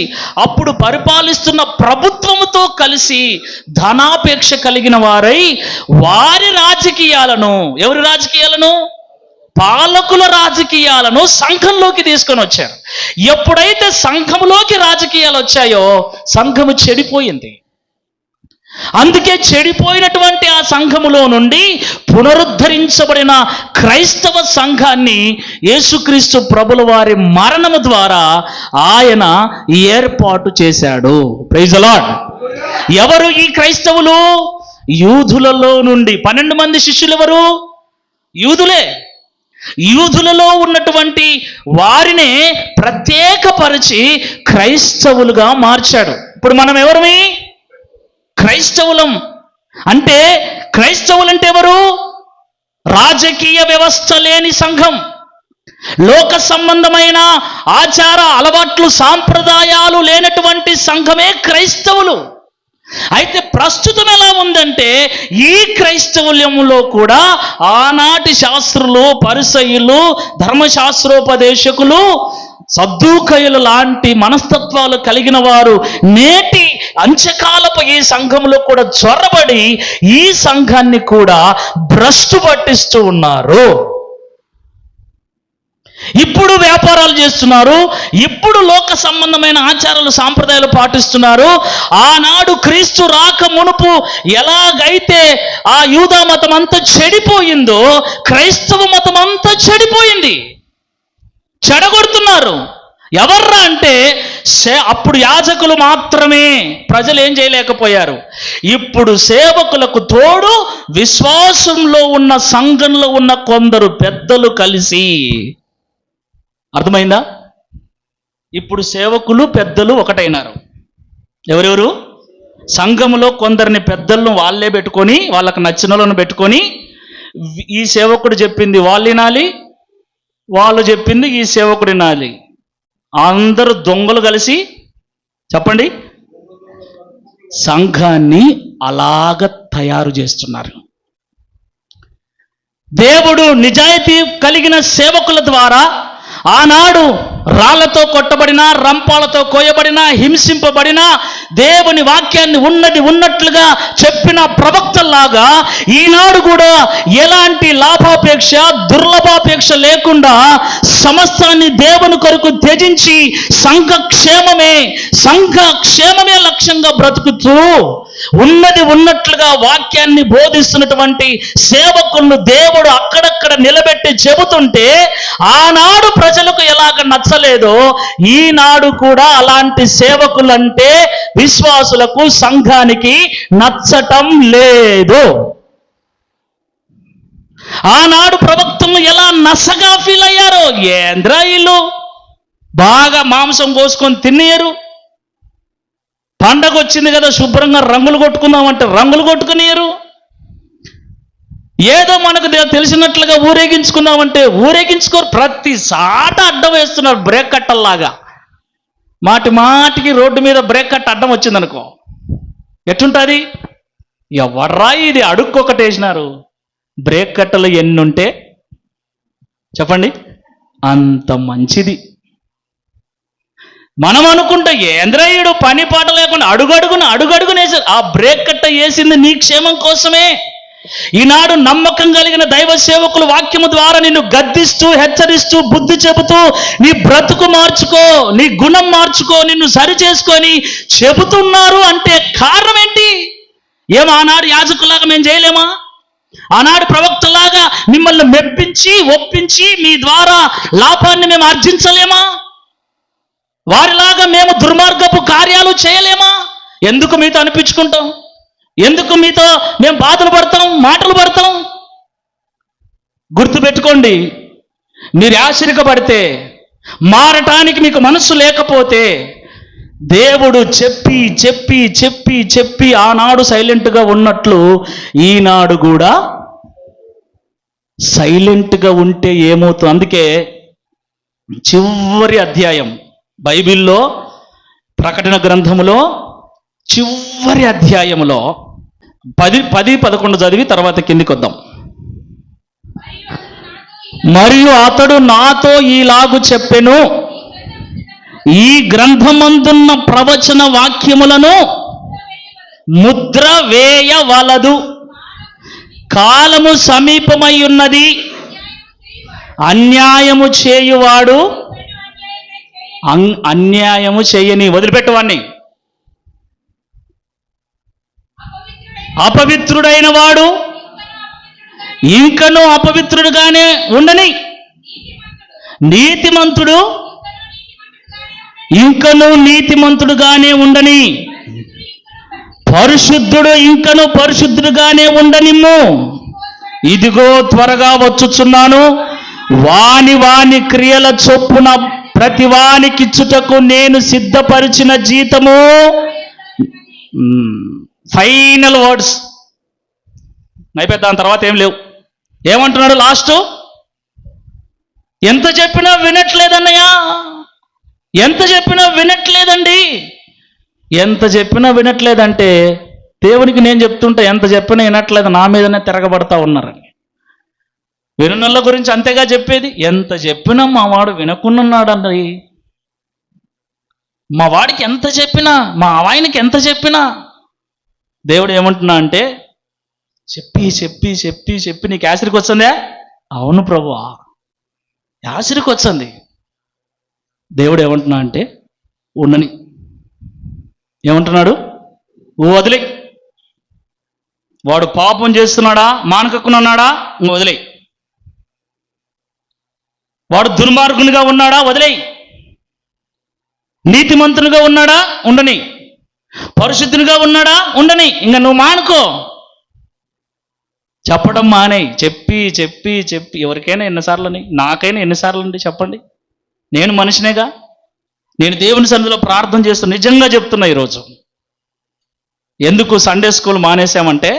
అప్పుడు పరిపాలిస్తున్న ప్రభుత్వముతో కలిసి ధనాపేక్ష కలిగిన వారై వారి రాజకీయాలను, ఎవరి రాజకీయాలను, పాలకుల రాజకీయాలను సంఘంలోకి తీసుకొని వచ్చారు. ఎప్పుడైతే సంఘంలోకి రాజకీయాలు వచ్చాయో సంఘము చెడిపోయింది. అందుకే చెడిపోయినటువంటి ఆ సంఘములో నుండి పునరుద్ధరించబడిన క్రైస్తవ సంఘాన్ని యేసుక్రీస్తు ప్రభుల వారి మరణము ద్వారా ఆయన ఏర్పాటు చేశాడు. Praise the Lord. ఎవరు ఈ క్రైస్తవులు? యూదులలో నుండి 12 మంది శిష్యులు ఎవరు? యూదులే. యూదులలో ఉన్నటువంటి వారినే ప్రత్యేకపరిచి క్రైస్తవులుగా మార్చాడు. ఇప్పుడు మనం ఎవరమి? క్రైస్తవులం. అంటే క్రైస్తవులంటే ఎవరు? రాజకీయ వ్యవస్థ లేని సంఘం, లోక సంబంధమైన ఆచార అలవాట్లు సాంప్రదాయాలు లేనటువంటి సంఘమే క్రైస్తవులు. అయితే ప్రస్తుతం ఎలా ఉందంటే, ఈ క్రైస్తవుల్యములో కూడా ఆనాటి శాస్త్రులు, పరిసయ్యులు, ధర్మశాస్త్రోపదేశకులు, సద్దూకయులు లాంటి మనస్తత్వాలు కలిగిన వారు నేటి అంత్యకాలపు ఈ సంఘంలో కూడా చొరబడి ఈ సంఘాన్ని కూడా భ్రష్టు పట్టిస్తూ ఉన్నారు. ఇప్పుడు వ్యాపారాలు చేస్తున్నారు, ఇప్పుడు లోక సంబంధమైన ఆచారాలు సాంప్రదాయాలు పాటిస్తున్నారు. ఆనాడు క్రీస్తు రాక మునుపు ఎలాగైతే ఆ యూదా మతం అంతా చెడిపోయిందో క్రైస్తవ మతం అంతా చెడిపోయింది. చెడగొడుతున్నారు. ఎవర్రా అంటే అప్పుడు యాజకులు మాత్రమే, ప్రజలు ఏం చేయలేకపోయారు. ఇప్పుడు సేవకులకు తోడు విశ్వాసంలో ఉన్న సంఘంలో ఉన్న కొందరు పెద్దలు కలిసి, అర్థమైందా? ఇప్పుడు సేవకులు పెద్దలు ఒకటైనారు. ఎవరెవరు? సంఘములో కొందరిని పెద్దలను వాళ్ళే పెట్టుకొని, వాళ్ళకు నచ్చిన వాళ్ళను పెట్టుకొని, ఈ సేవకుడు చెప్పింది వాళ్ళు వినాలి, వాళ్ళు చెప్పింది ఈ సేవకుడు వినాలి. అందరూ దొంగలు కలిసి, చెప్పండి, సంఘాన్ని అలాగ తయారు చేస్తున్నారు. దేవుడు నిజాయితీ కలిగిన సేవకుల ద్వారా ఆనాడు రాళ్లతో కొట్టబడినా, రంపాలతో కోయబడినా, హింసింపబడినా దేవుని వాక్యాన్ని ఉన్నది ఉన్నట్లుగా చెప్పిన ప్రవక్తల్లాగా ఈనాడు కూడా ఎలాంటి లాభాపేక్ష, దుర్లభాపేక్ష లేకుండా సమస్తాన్ని దేవుని కొరకు త్యజించి సంఘ క్షేమమే లక్ష్యంగా బ్రతుకుతూ ఉన్నది ఉన్నట్లుగా వాక్యాన్ని బోధిస్తున్నటువంటి సేవకులను దేవుడు అక్కడక్కడ నిలబెట్టి చెబుతుంటే ఆనాడు ప్రజలకు ఎలాగ నచ్చలేదో ఈనాడు కూడా అలాంటి సేవకులంటే విశ్వాసులకు, సంఘానికి నచ్చటం లేదు. ఆనాడు ప్రవక్తలు ఎలా నసగా ఫీల్ అయ్యారో, ఏంద్రా వీళ్ళు బాగా మాంసం కోసుకొని తినేయరు, పండగ వచ్చింది కదా శుభ్రంగా రంగులు కొట్టుకుందామంటే రంగులు కొట్టుకునేయరు, ఏదో మనకు తెలిసినట్లుగా ఊరేగించుకుందామంటే ఊరేగించుకోరు, ప్రతి సాట అడ్డం వేస్తున్నారు బ్రేక్ కట్టల్లాగా. మాటికి రోడ్డు మీద బ్రేక్ కట్ట అడ్డం వచ్చిందనుకో ఎట్లుంటుంది? ఎవర్రా ఇది అడుక్కొకటి వేసినారు. బ్రేక్ కట్టలు ఎన్నుంటే చెప్పండి అంత మంచిది. మనం అనుకుంటే ఏంద్రయుడు పని పాట లేకుండా అడుగడుగున వేసారు. ఆ బ్రేక్ కట్ట వేసింది నీ క్షేమం కోసమే. ఈనాడు నమ్మకం కలిగిన దైవ సేవకులు వాక్యము ద్వారా నిన్ను గద్దిస్తూ, హెచ్చరిస్తూ, బుద్ధి చెబుతూ నీ బ్రతుకు మార్చుకో, నీ గుణం మార్చుకో, నిన్ను సరి చేసుకొని చెబుతున్నారు అంటే కారణం ఏంటి? ఆనాడు యాజకులాగా మేము చేయలేమా? ఆనాడు ప్రవక్తలాగా మిమ్మల్ని మెప్పించి, ఒప్పించి మీ ద్వారా లాభాన్ని మేము ఆర్జించలేమా? వారిలాగా మేము దుర్మార్గపు కార్యాలు చేయలేమా? ఎందుకు మీతో అనిపించుకుంటాం? ఎందుకు మీతో మేము బాధలు పడతాం, మాటలు పడతాం? గుర్తుపెట్టుకోండి, మీరు ఆశ్చర్యపడితే, మారటానికి మీకు మనస్సు లేకపోతే దేవుడు చెప్పి చెప్పి చెప్పి చెప్పి ఆనాడు సైలెంట్గా ఉన్నట్లు ఈనాడు కూడా సైలెంట్గా ఉంటే ఏమవుతుంది? అందుకే చివరి అధ్యాయం బైబిల్లో, ప్రకటన గ్రంథములో చివరి అధ్యాయములో 10-11 చదివి తర్వాత కిందికి వద్దాం. మరియు అతడు నాతో ఈలాగు చెప్పెను, ఈ గ్రంథమందున్న ప్రవచన వాక్యములను ముద్ర వేయవలదు, కాలము సమీపమై ఉన్నది, అన్యాయము చేయువాడు అన్యాయము చేయని వదిలిపెట్టవాన్ని, అపవిత్రుడైన వాడు ఇంకనూ అపవిత్రుడుగానే ఉండని, నీతిమంతుడు ఇంకనూ నీతిమంతుడుగానే ఉండని, పరిశుద్ధుడు ఇంకనూ పరిశుద్ధుడుగానే ఉండనిమ్ము. ఇదిగో త్వరగా వచ్చుచున్నాను, వాని వాని క్రియల చొప్పున ప్రతి వానికిచ్చుటకు నేను సిద్ధపరిచిన జీతము. ఫైనల్ వర్డ్స్ అయిపోయి దాని తర్వాత ఏం లేవు. ఏమంటున్నాడు లాస్ట్? ఎంత చెప్పినా వినట్లేదన్నయ్యా, ఎంత చెప్పినా వినట్లేదండి. ఎంత చెప్పినా వినట్లేదంటే దేవునికి నేను చెప్తుంటా, ఎంత చెప్పినా వినట్లేదు, నా మీదనే తిరగబడతా ఉన్నారని. విననుల గురించి అంతేగా చెప్పేది. ఎంత చెప్పినా మా వాడు వినకున్నాడండి. మా వాడికి ఎంత చెప్పినా, మా ఆయనకి ఎంత చెప్పినా, దేవుడు ఏమంటున్నా అంటే చెప్పి చెప్పి చెప్పి చెప్పి నీకు యాసిరికి వచ్చిందే? అవును ప్రభువా, యాసిరికి వచ్చింది. దేవుడు ఏమంటున్నా అంటే ఉండని. ఏమంటున్నాడు? వదిలే. వాడు పాపం చేస్తున్నాడా, మానకక్కున్నాడా, వదిలే. వాడు దుర్మార్గునిగా ఉన్నాడా, వదిలేయి. నీతిమంతునిగా ఉన్నాడా, ఉండని. పరిశుద్ధునిగా ఉన్నాడా, ఉండని. ఇంకా నువ్వు మానుకో. చెప్పడం మానేయి. చెప్పి చెప్పి చెప్పి ఎవరికైనా ఎన్నిసార్లని, నాకైనా ఎన్నిసార్లండి చెప్పండి. నేను మనిషినేగా, నేను దేవుని సన్నిధిలో ప్రార్థన చేస్తూ నిజంగా చెప్తున్నా. ఈరోజు ఎందుకు సండే స్కూల్ మానేసామంటే,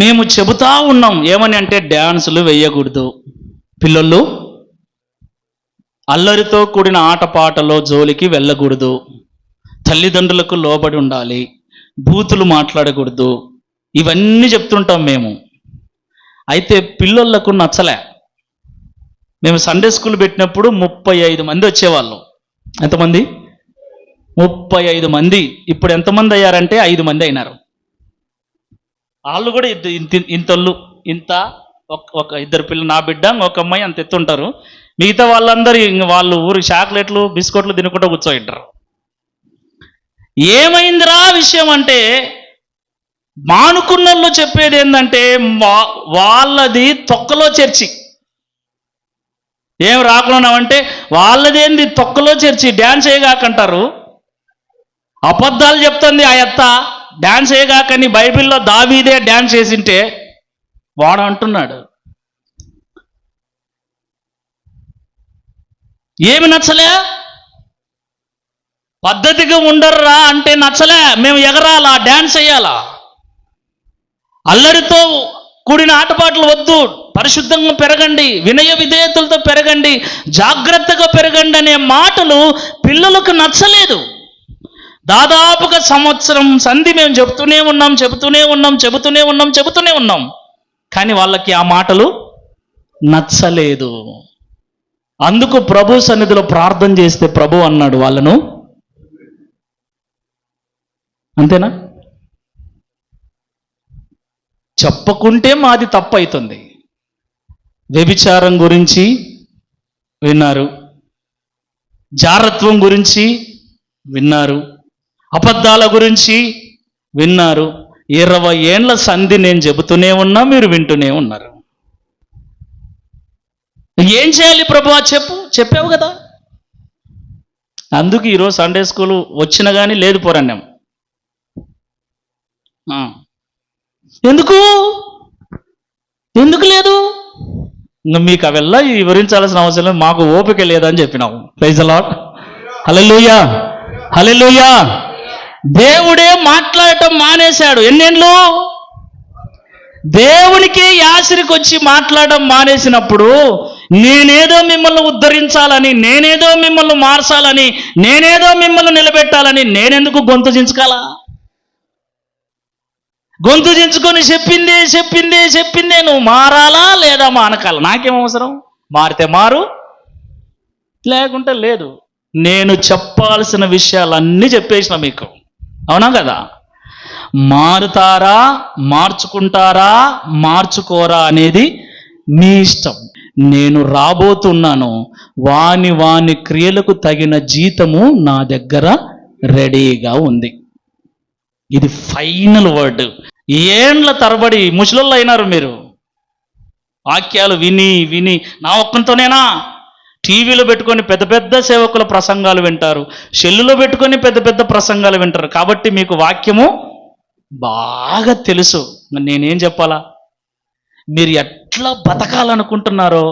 మేము చెబుతా ఉన్నాం ఏమని అంటే, డ్యాన్సులు వేయకూడదు, పిల్లలు అల్లరితో కూడిన ఆటపాటలో జోలికి వెళ్ళకూడదు, తల్లిదండ్రులకు లోబడి ఉండాలి, బూతులు మాట్లాడకూడదు, ఇవన్నీ చెప్తుంటాం మేము. అయితే పిల్లలకు నచ్చలే. మేము సండే స్కూల్ పెట్టినప్పుడు 35 మంది వచ్చేవాళ్ళు. ఎంతమంది? 35 మంది. ఇప్పుడు ఎంతమంది అయ్యారంటే 5 మంది అయినారు. వాళ్ళు కూడా ఇంతళ్ళు ఇంత ఒక ఇద్దరు పిల్లలు, నా బిడ్డ ఒక అమ్మాయి అంత ఎత్తుంటారు. మిగతా వాళ్ళందరూ వాళ్ళు ఊరికి చాక్లెట్లు బిస్కెట్లు తినుకుంటూ కూర్చోయింటారు. ఏమైందిరా విషయం అంటే, మానుకున్నోళ్ళు చెప్పేది ఏంటంటే వాళ్ళది తొక్కలో చర్చి. ఏం రాకున్నామంటే వాళ్ళదేంది తొక్కలో చర్చి, డ్యాన్స్ వేయగాకంటారు. అబద్ధాలు చెప్తుంది ఆ అత్త, డ్యాన్స్ వేయగాకని బైబిల్లో దావీదే డ్యాన్స్ చేసింటే వాడు అంటున్నాడు. ఏమి నచ్చలే? పద్ధతిగా ఉండర్రా అంటే నచ్చలే. మేము ఎగరాలా, డ్యాన్స్ వేయాలా, అల్లరితో కూడిన ఆటపాటలు వద్దు, పరిశుద్ధంగా పెరగండి, వినయ విధేయతలతో పెరగండి, జాగ్రత్తగా పెరగండి అనే మాటలు పిల్లలకు నచ్చలేదు. దాదాపుగా సంవత్సరం సంధి మేము చెబుతూనే ఉన్నాం. కానీ వాళ్ళకి ఆ మాటలు నచ్చలేదు. అందుకు ప్రభు సన్నిధిలో ప్రార్థన చేస్తే ప్రభు అన్నాడు వాళ్ళను. అంతేనా? చెప్పకుంటే మాది తప్పు అవుతుంది. వ్యభిచారం గురించి విన్నారు, జారత్వం గురించి విన్నారు, అబద్ధాల గురించి విన్నారు. 20 ఏండ్ల సంధి నేను చెబుతూనే ఉన్నా, మీరు వింటూనే ఉన్నారు. ఏం చేయాలి ప్రభువా చెప్పావు కదా. అందుకు ఈరోజు సండే స్కూల్ వచ్చినా కానీ లేదు పోరాన్నం. ఎందుకు లేదు? ఇంకా మీకు అవెల్లా వివరించాల్సిన అవసరం లేదు, మాకు ఓపిక లేదని చెప్పినాము. Praise the Lord. Hallelujah, hallelujah. దేవుడే మాట్లాడటం మానేశాడు. ఎన్నేళ్ళు? దేవునికి యాసిరికి వచ్చి మాట్లాడడం మానేసినప్పుడు నేనేదో మిమ్మల్ని ఉద్ధరించాలని, నేనేదో మిమ్మల్ని మార్చాలని, నేనేదో మిమ్మల్ని నిలబెట్టాలని నేనెందుకు గొంతు చించుకోవాలా? గొంతు చించుకొని చెప్పిందే నువ్వు మారాలా లేదా మానకాల? నాకేం అవసరం? మారితే మారు, లేకుంటే లేదు. నేను చెప్పాల్సిన విషయాలన్నీ చెప్పేసిన మీకు, అవునా కదా? మారుతారా, మార్చుకుంటారా, మార్చుకోరా అనేది మీ ఇష్టం. నేను రాబోతున్నాను, వాని క్రియలకు తగిన జీతము నా దగ్గర రెడీగా ఉంది. ఇది ఫైనల్ వర్డ్. ఏండ్ల తరబడి ముసలోళ్ళు అయినారు మీరు. వాక్యాలు విని విని నా ఒక్కంతోనేనా? టీవీలో పెట్టుకొని పెద్ద పెద్ద సేవకుల ప్రసంగాలు వింటారు, సెల్లులో పెట్టుకొని పెద్ద పెద్ద ప్రసంగాలు వింటారు. కాబట్టి మీకు వాక్యము బాగా తెలుసు. నేనేం చెప్పాలా? మీరు ఎట్లా బతకాలనుకుంటున్నారో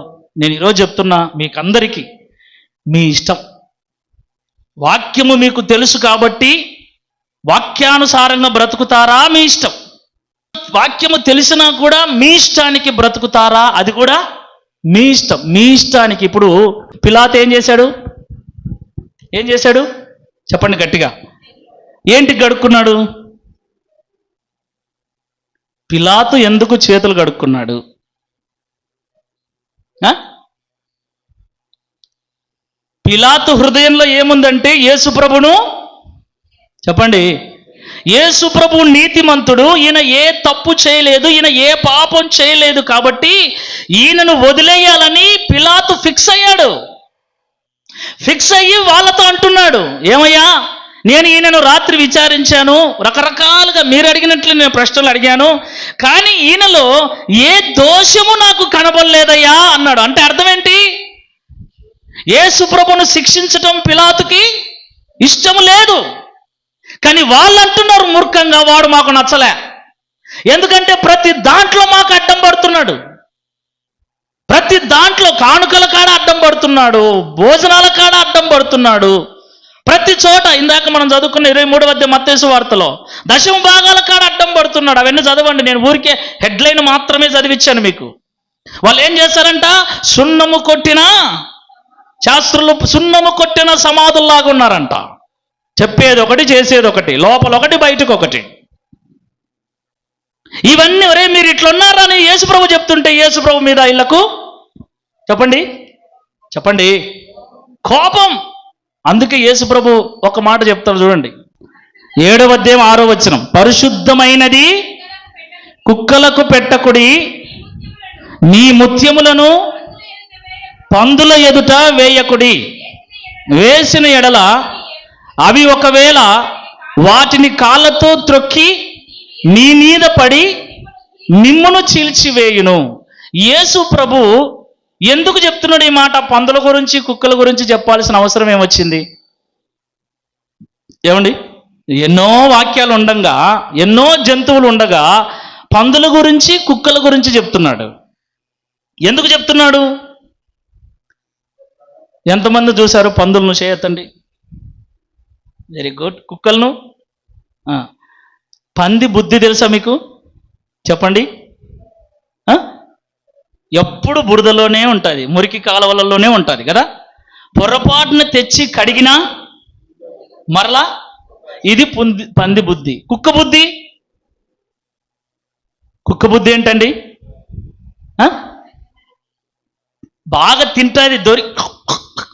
నేను ఈరోజు చెప్తున్నా మీకందరికీ. మీ ఇష్టం. వాక్యము మీకు తెలుసు కాబట్టి వాక్యానుసారంగా బ్రతుకుతారా? మీ ఇష్టం. వాక్యము తెలిసినా కూడా మీ ఇష్టానికి బ్రతుకుతారా? అది కూడా మీ ఇష్టం. మీ ఇష్టానికి. ఇప్పుడు పిలాతు ఏం చేశాడు? చెప్పండి గట్టిగా. ఏంటి గడుక్కున్నాడు? పిలాతు ఎందుకు చేతులు కడుక్కున్నాడు? పిలాతు హృదయంలో ఏముందంటే యేసుప్రభును, చెప్పండి, యేసుప్రభు నీతిమంతుడు, ఈయన ఏ తప్పు చేయలేదు, ఈయన ఏ పాపం చేయలేదు, కాబట్టి ఈయనను వదిలేయాలని పిలాతు ఫిక్స్ అయ్యాడు. ఫిక్స్ అయ్యి వాళ్ళతో అంటున్నాడు, ఏమయ్యా, నేను ఈయనను రాత్రి విచారించాను, రకరకాలుగా మీరు అడిగినట్లు నేను ప్రశ్నలు అడిగాను, కానీ ఈయనలో ఏ దోషము నాకు కనబడలేదయ్యా అన్నాడు. అంటే అర్థం ఏంటి? యేసుప్రభును శిక్షించటం పిలాతుకి ఇష్టం లేదు. కానీ వాళ్ళు అంటున్నారు మూర్ఖంగా, వాడు మాకు నచ్చలే. ఎందుకంటే ప్రతి దాంట్లో మాకు అడ్డం పడుతున్నాడు. ప్రతి దాంట్లో కానుకల కాడ అడ్డం పడుతున్నాడు, భోజనాల కాడ అడ్డం పడుతున్నాడు. ప్రతి చోట ఇందాక మనం చదువుకున్న 23వ అధ్యాయం మత్తయి సువార్తలో దశమ భాగాల కాడ అడ్డం పడుతున్నాడు. అవన్నీ చదవండి. నేను ఊరికే హెడ్లైన్ మాత్రమే చదివించాను మీకు. వాళ్ళు ఏం చేశారంట? సున్నము కొట్టిన శాస్త్రులు, సున్నము కొట్టిన సమాధుల్లాగా ఉన్నారంట. చెప్పేది ఒకటి, చేసేది ఒకటి, లోపల ఒకటి, బయటకు ఒకటి. ఇవన్నీ ఒరే మీరు ఇట్లున్నారని యేసుప్రభు చెప్తుంటే యేసుప్రభు మీద ఇళ్లకు చెప్పండి కోపం. అందుకే యేసుప్రభు ఒక మాట చెప్తాడు చూడండి, 7వ అధ్యాయం 6వ వచనం, పరిశుద్ధమైనది కుక్కలకు పెట్టకుడి, నీ ముత్యములను పందుల ఎదుట వేయకుడి, వేసిన ఎడల అవి ఒకవేళ వాటిని కాళ్ళతో త్రొక్కి నీ మీద పడి నిమ్మును చీల్చివేయును. యేసు ప్రభు ఎందుకు చెప్తున్నాడు ఈ మాట? పందుల గురించి, కుక్కల గురించి చెప్పాల్సిన అవసరం ఏమొచ్చింది? ఏమండి? ఎన్నో వాక్యాలు ఉండగా, ఎన్నో జంతువులు ఉండగా పందుల గురించి, కుక్కల గురించి చెప్తున్నాడు. ఎందుకు చెప్తున్నాడు? ఎంతమంది చూశారు పందులను? చేయొద్దండి. Very good. కుక్కలను? పంది బుద్ధి తెలుసా మీకు? చెప్పండి. ఎప్పుడు బురదలోనే ఉంటుంది, మురికి కాలువలలోనే ఉంటుంది కదా. పొరపాటున తెచ్చి కడిగినా మరలా ఇది పంది బుద్ధి. కుక్క బుద్ధి ఏంటండి? బాగా తింటుంది,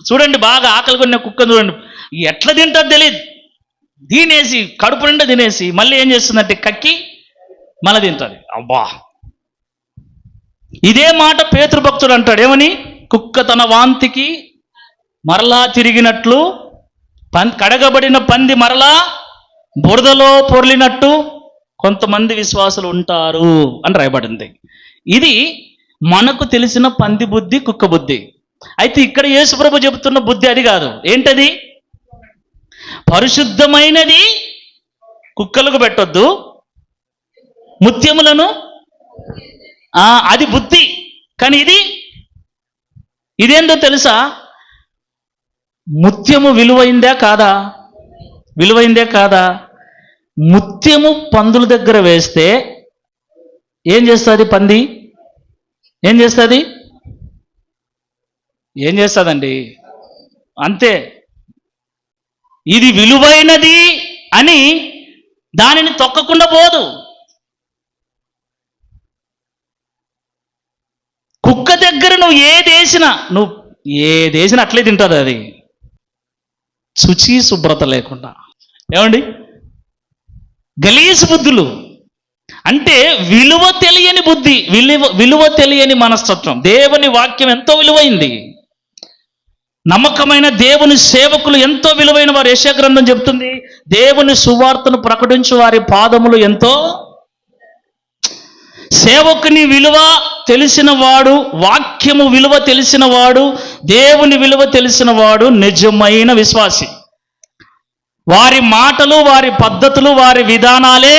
చూడండి, బాగా ఆకలి కొన్న కుక్క చూడండి, ఎట్లా తింటుంది తెలియదు, తినేసి కడుపు నిండా తినేసి మళ్ళీ ఏం చేస్తుందంటే కక్కి మళ్ళీ తింటుంది. అబ్బా, ఇదే మాట పేతురు భక్తుడు అంటాడు. ఏమని? కుక్క తన వాంతికి మరలా తిరిగినట్లు కడగబడిన పంది మరలా బురదలో పొర్లినట్టు కొంతమంది విశ్వాసులు ఉంటారు అని రాయబడింది. ఇది మనకు తెలిసిన పంది బుద్ధి, కుక్క బుద్ధి. అయితే ఇక్కడ యేసుప్రభు చెబుతున్న బుద్ధి అది కాదు. ఏంటది? పరిశుద్ధమైనది కుక్కలకు పెట్టొద్దు, ముత్యములను, అది బుద్ధి. కానీ ఇదేందో తెలుసా? ముత్యము విలువైందే కాదా? విలువైందే కాదా? ముత్యము పందుల దగ్గర వేస్తే ఏం చేస్తుంది? పంది ఏం చేస్తుంది? ఏం చేస్తుందండి? అంతే. ఇది విలువైనది అని దానిని తొక్కకుండా పోదు. కుక్క దగ్గర నువ్వు ఏదేసినా అట్లే తింటుంది అది, శుచి శుభ్రత లేకుండా. ఏమండి? గలీసు బుద్ధులు అంటే విలువ తెలియని బుద్ధి, విలువ తెలియని మనస్తత్వం. దేవుని వాక్యం ఎంతో విలువైంది. నమ్మకమైన దేవుని సేవకులు ఎంతో విలువైన వారు. యెషయా గ్రంథం చెప్తుంది, దేవుని సువార్తను ప్రకటించు వారి పాదములు ఎంతో. సేవకుని విలువ తెలిసిన వాడు, వాక్యము విలువ తెలిసిన వాడు, దేవుని విలువ తెలిసిన వాడు నిజమైన విశ్వాసి. వారి మాటలు, వారి పద్ధతులు, వారి విధానాలే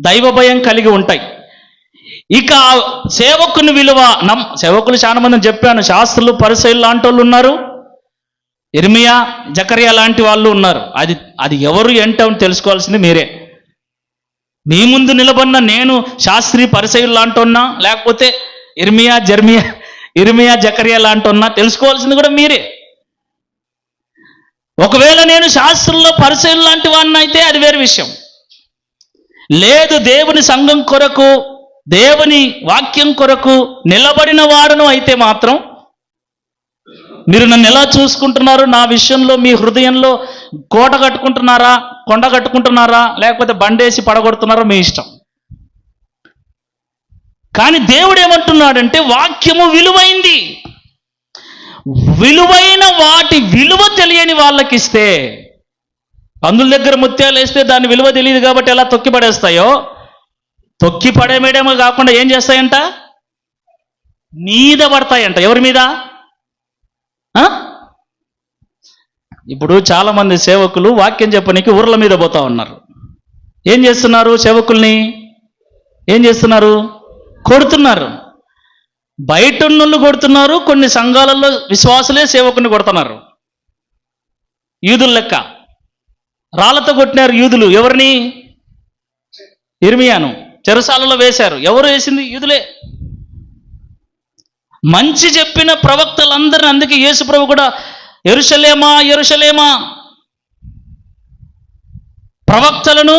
దైవ భయం కలిగి ఉంటాయి. ఇక సేవకుని విలువ సేవకులు చాలా మందిని చెప్పాను. శాస్త్రులు, పరిసయ్యులు లాంటి వాళ్ళు ఉన్నారు, ఇర్మియా, జకర్యా లాంటి వాళ్ళు ఉన్నారు. అది ఎవరు ఏంటో తెలుసుకోవాల్సింది మీరే. మీ ముందు నిలబడిన నేను శాస్త్రి, పరిసయ్యులు లాంటి ఉన్నా, లేకపోతే ఇర్మియా జకర్యా లాంటి ఉన్నా, తెలుసుకోవాల్సింది కూడా మీరే. ఒకవేళ నేను శాస్త్రంలో పరిసయ్యులు లాంటి వాడిని అయితే అది వేరే విషయం. లేదు, దేవుని సంఘం కొరకు, దేవుని వాక్యం కొరకు నిలబడిన వాడును అయితే మాత్రం మీరు నన్ను ఎలా చూసుకుంటున్నారు, నా విషయంలో మీ హృదయంలో కోట కట్టుకుంటున్నారా, కొండ కట్టుకుంటున్నారా, లేకపోతే బండేసి పడగొడుతున్నారో మీ ఇష్టం. కానీ దేవుడు ఏమంటున్నాడంటే వాక్యము విలువైంది. విలువైన వాటి విలువ తెలియని వాళ్ళకి ఇస్తే, పందుల దగ్గర ముత్యాలు వేస్తే దాని విలువ తెలియదు కాబట్టి ఎలా తొక్కి పడేస్తాయో, తొక్కి పడేమేడేమో కాకుండా ఏం చేస్తాయంట? మీద పడతాయంట. ఎవరి మీద? ఇప్పుడు చాలామంది సేవకులు వాక్యం చెప్పనీకి ఊర్ల మీద పోతా ఉన్నారు. ఏం చేస్తున్నారు? సేవకుల్ని ఏం చేస్తున్నారు? కొడుతున్నారు. బయట ఉన్నోళ్ళు కొడుతున్నారు. కొన్ని సంఘాలలో విశ్వాసులే సేవకుని కొడుతున్నారు. యూదుల లెక్క రాళ్లతో కొట్టినారు యూదులు. ఎవరిని? ఇర్మియాను చెరసాలలో వేశారు. ఎవరు వేసింది? యూదులే. మంచి చెప్పిన ప్రవక్తలందరినీ, అందుకే యేసు ప్రభు కూడా యెరూషలేమా యెరూషలేమా ప్రవక్తలను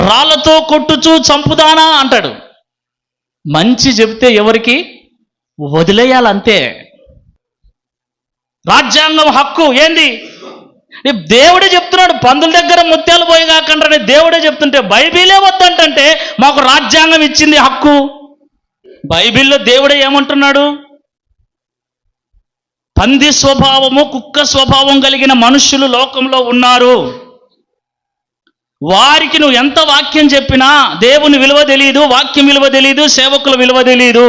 రాళ్లతో కొట్టుచూ చంపుదానా అంటాడు. మంచి చెబితే ఎవరికి? వదిలేయాలంతే. రాజ్యాంగం హక్కు ఏంది? దేవుడే చెప్తున్నాడు, పందుల దగ్గర ముత్యాలు పోయి కాకండి దేవుడే చెప్తుంటే బైబిలే వద్దంటే మాకు రాజ్యాంగం ఇచ్చింది హక్కు. బైబిల్లో దేవుడే ఏమంటున్నాడు? పంది స్వభావము, కుక్క స్వభావం కలిగిన మనుష్యులు లోకంలో ఉన్నారు. వారికి నువ్వు ఎంత వాక్యం చెప్పినా దేవుని విలువ తెలియదు, వాక్యం విలువ తెలియదు, సేవకుల విలువ తెలియదు.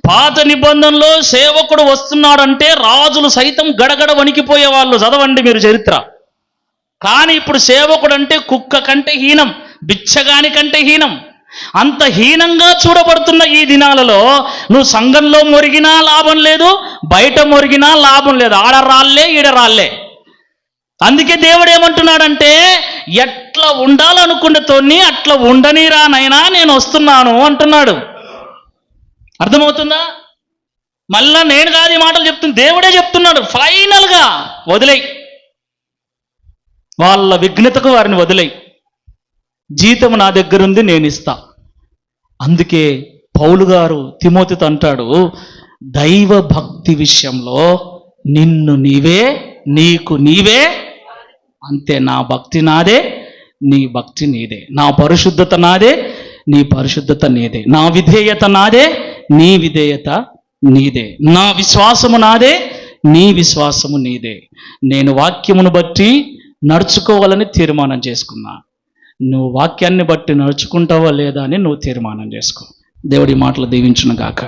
పాత నిబంధనలో సేవకుడు వస్తున్నాడంటే రాజులు సైతం గడగడ వణికిపోయేవాళ్ళు. చదవండి మీరు చరిత్ర. కానీ ఇప్పుడు సేవకుడు అంటే కుక్క కంటే హీనం, బిచ్చగాని కంటే హీనం. అంత హీనంగా చూడబడుతున్న ఈ దినాలలో నువ్వు సంఘంలో మొరిగినా లాభం లేదు, బయట మొరిగినా లాభం లేదు. ఆడ రాళ్ళే, ఈడ రాళ్ళే. అందుకే దేవుడు ఏమంటున్నాడంటే ఎట్లా ఉండాలనుకున్నతోని అట్లా ఉండనిరా నైనా, నేను వస్తున్నాను అంటున్నాడు. అర్థమవుతుందా? మళ్ళా నేను కాదు ఈ మాటలు చెప్తుంది, దేవుడే చెప్తున్నాడు. ఫైనల్గా వదిలేయి, వాళ్ళ విఘ్నతకు వారిని వదిలేయి. జీతము నా దగ్గర ఉంది, నేను ఇస్తా. అందుకే పౌలు గారు తిమోతితో అంటాడు, దైవ భక్తి విషయంలో నిన్ను నీవే, నీకు నీవే అంతే. నా భక్తి నాదే, నీ భక్తి నీదే. నా పరిశుద్ధత నాదే, నీ పరిశుద్ధత నీదే. నా విధేయత నాదే, నీ విధేయత నీదే. నా విశ్వాసము నాదే, నీ విశ్వాసము నీదే. నేను వాక్యమును బట్టి నడుచుకోవాలని తీర్మానం చేసుకున్నా. నువ్వు వాక్యాన్ని బట్టి నడుచుకుంటావా లేదా అని నువ్వు తీర్మానం చేసుకో. దేవుడి మాటలు దీవించును గాక.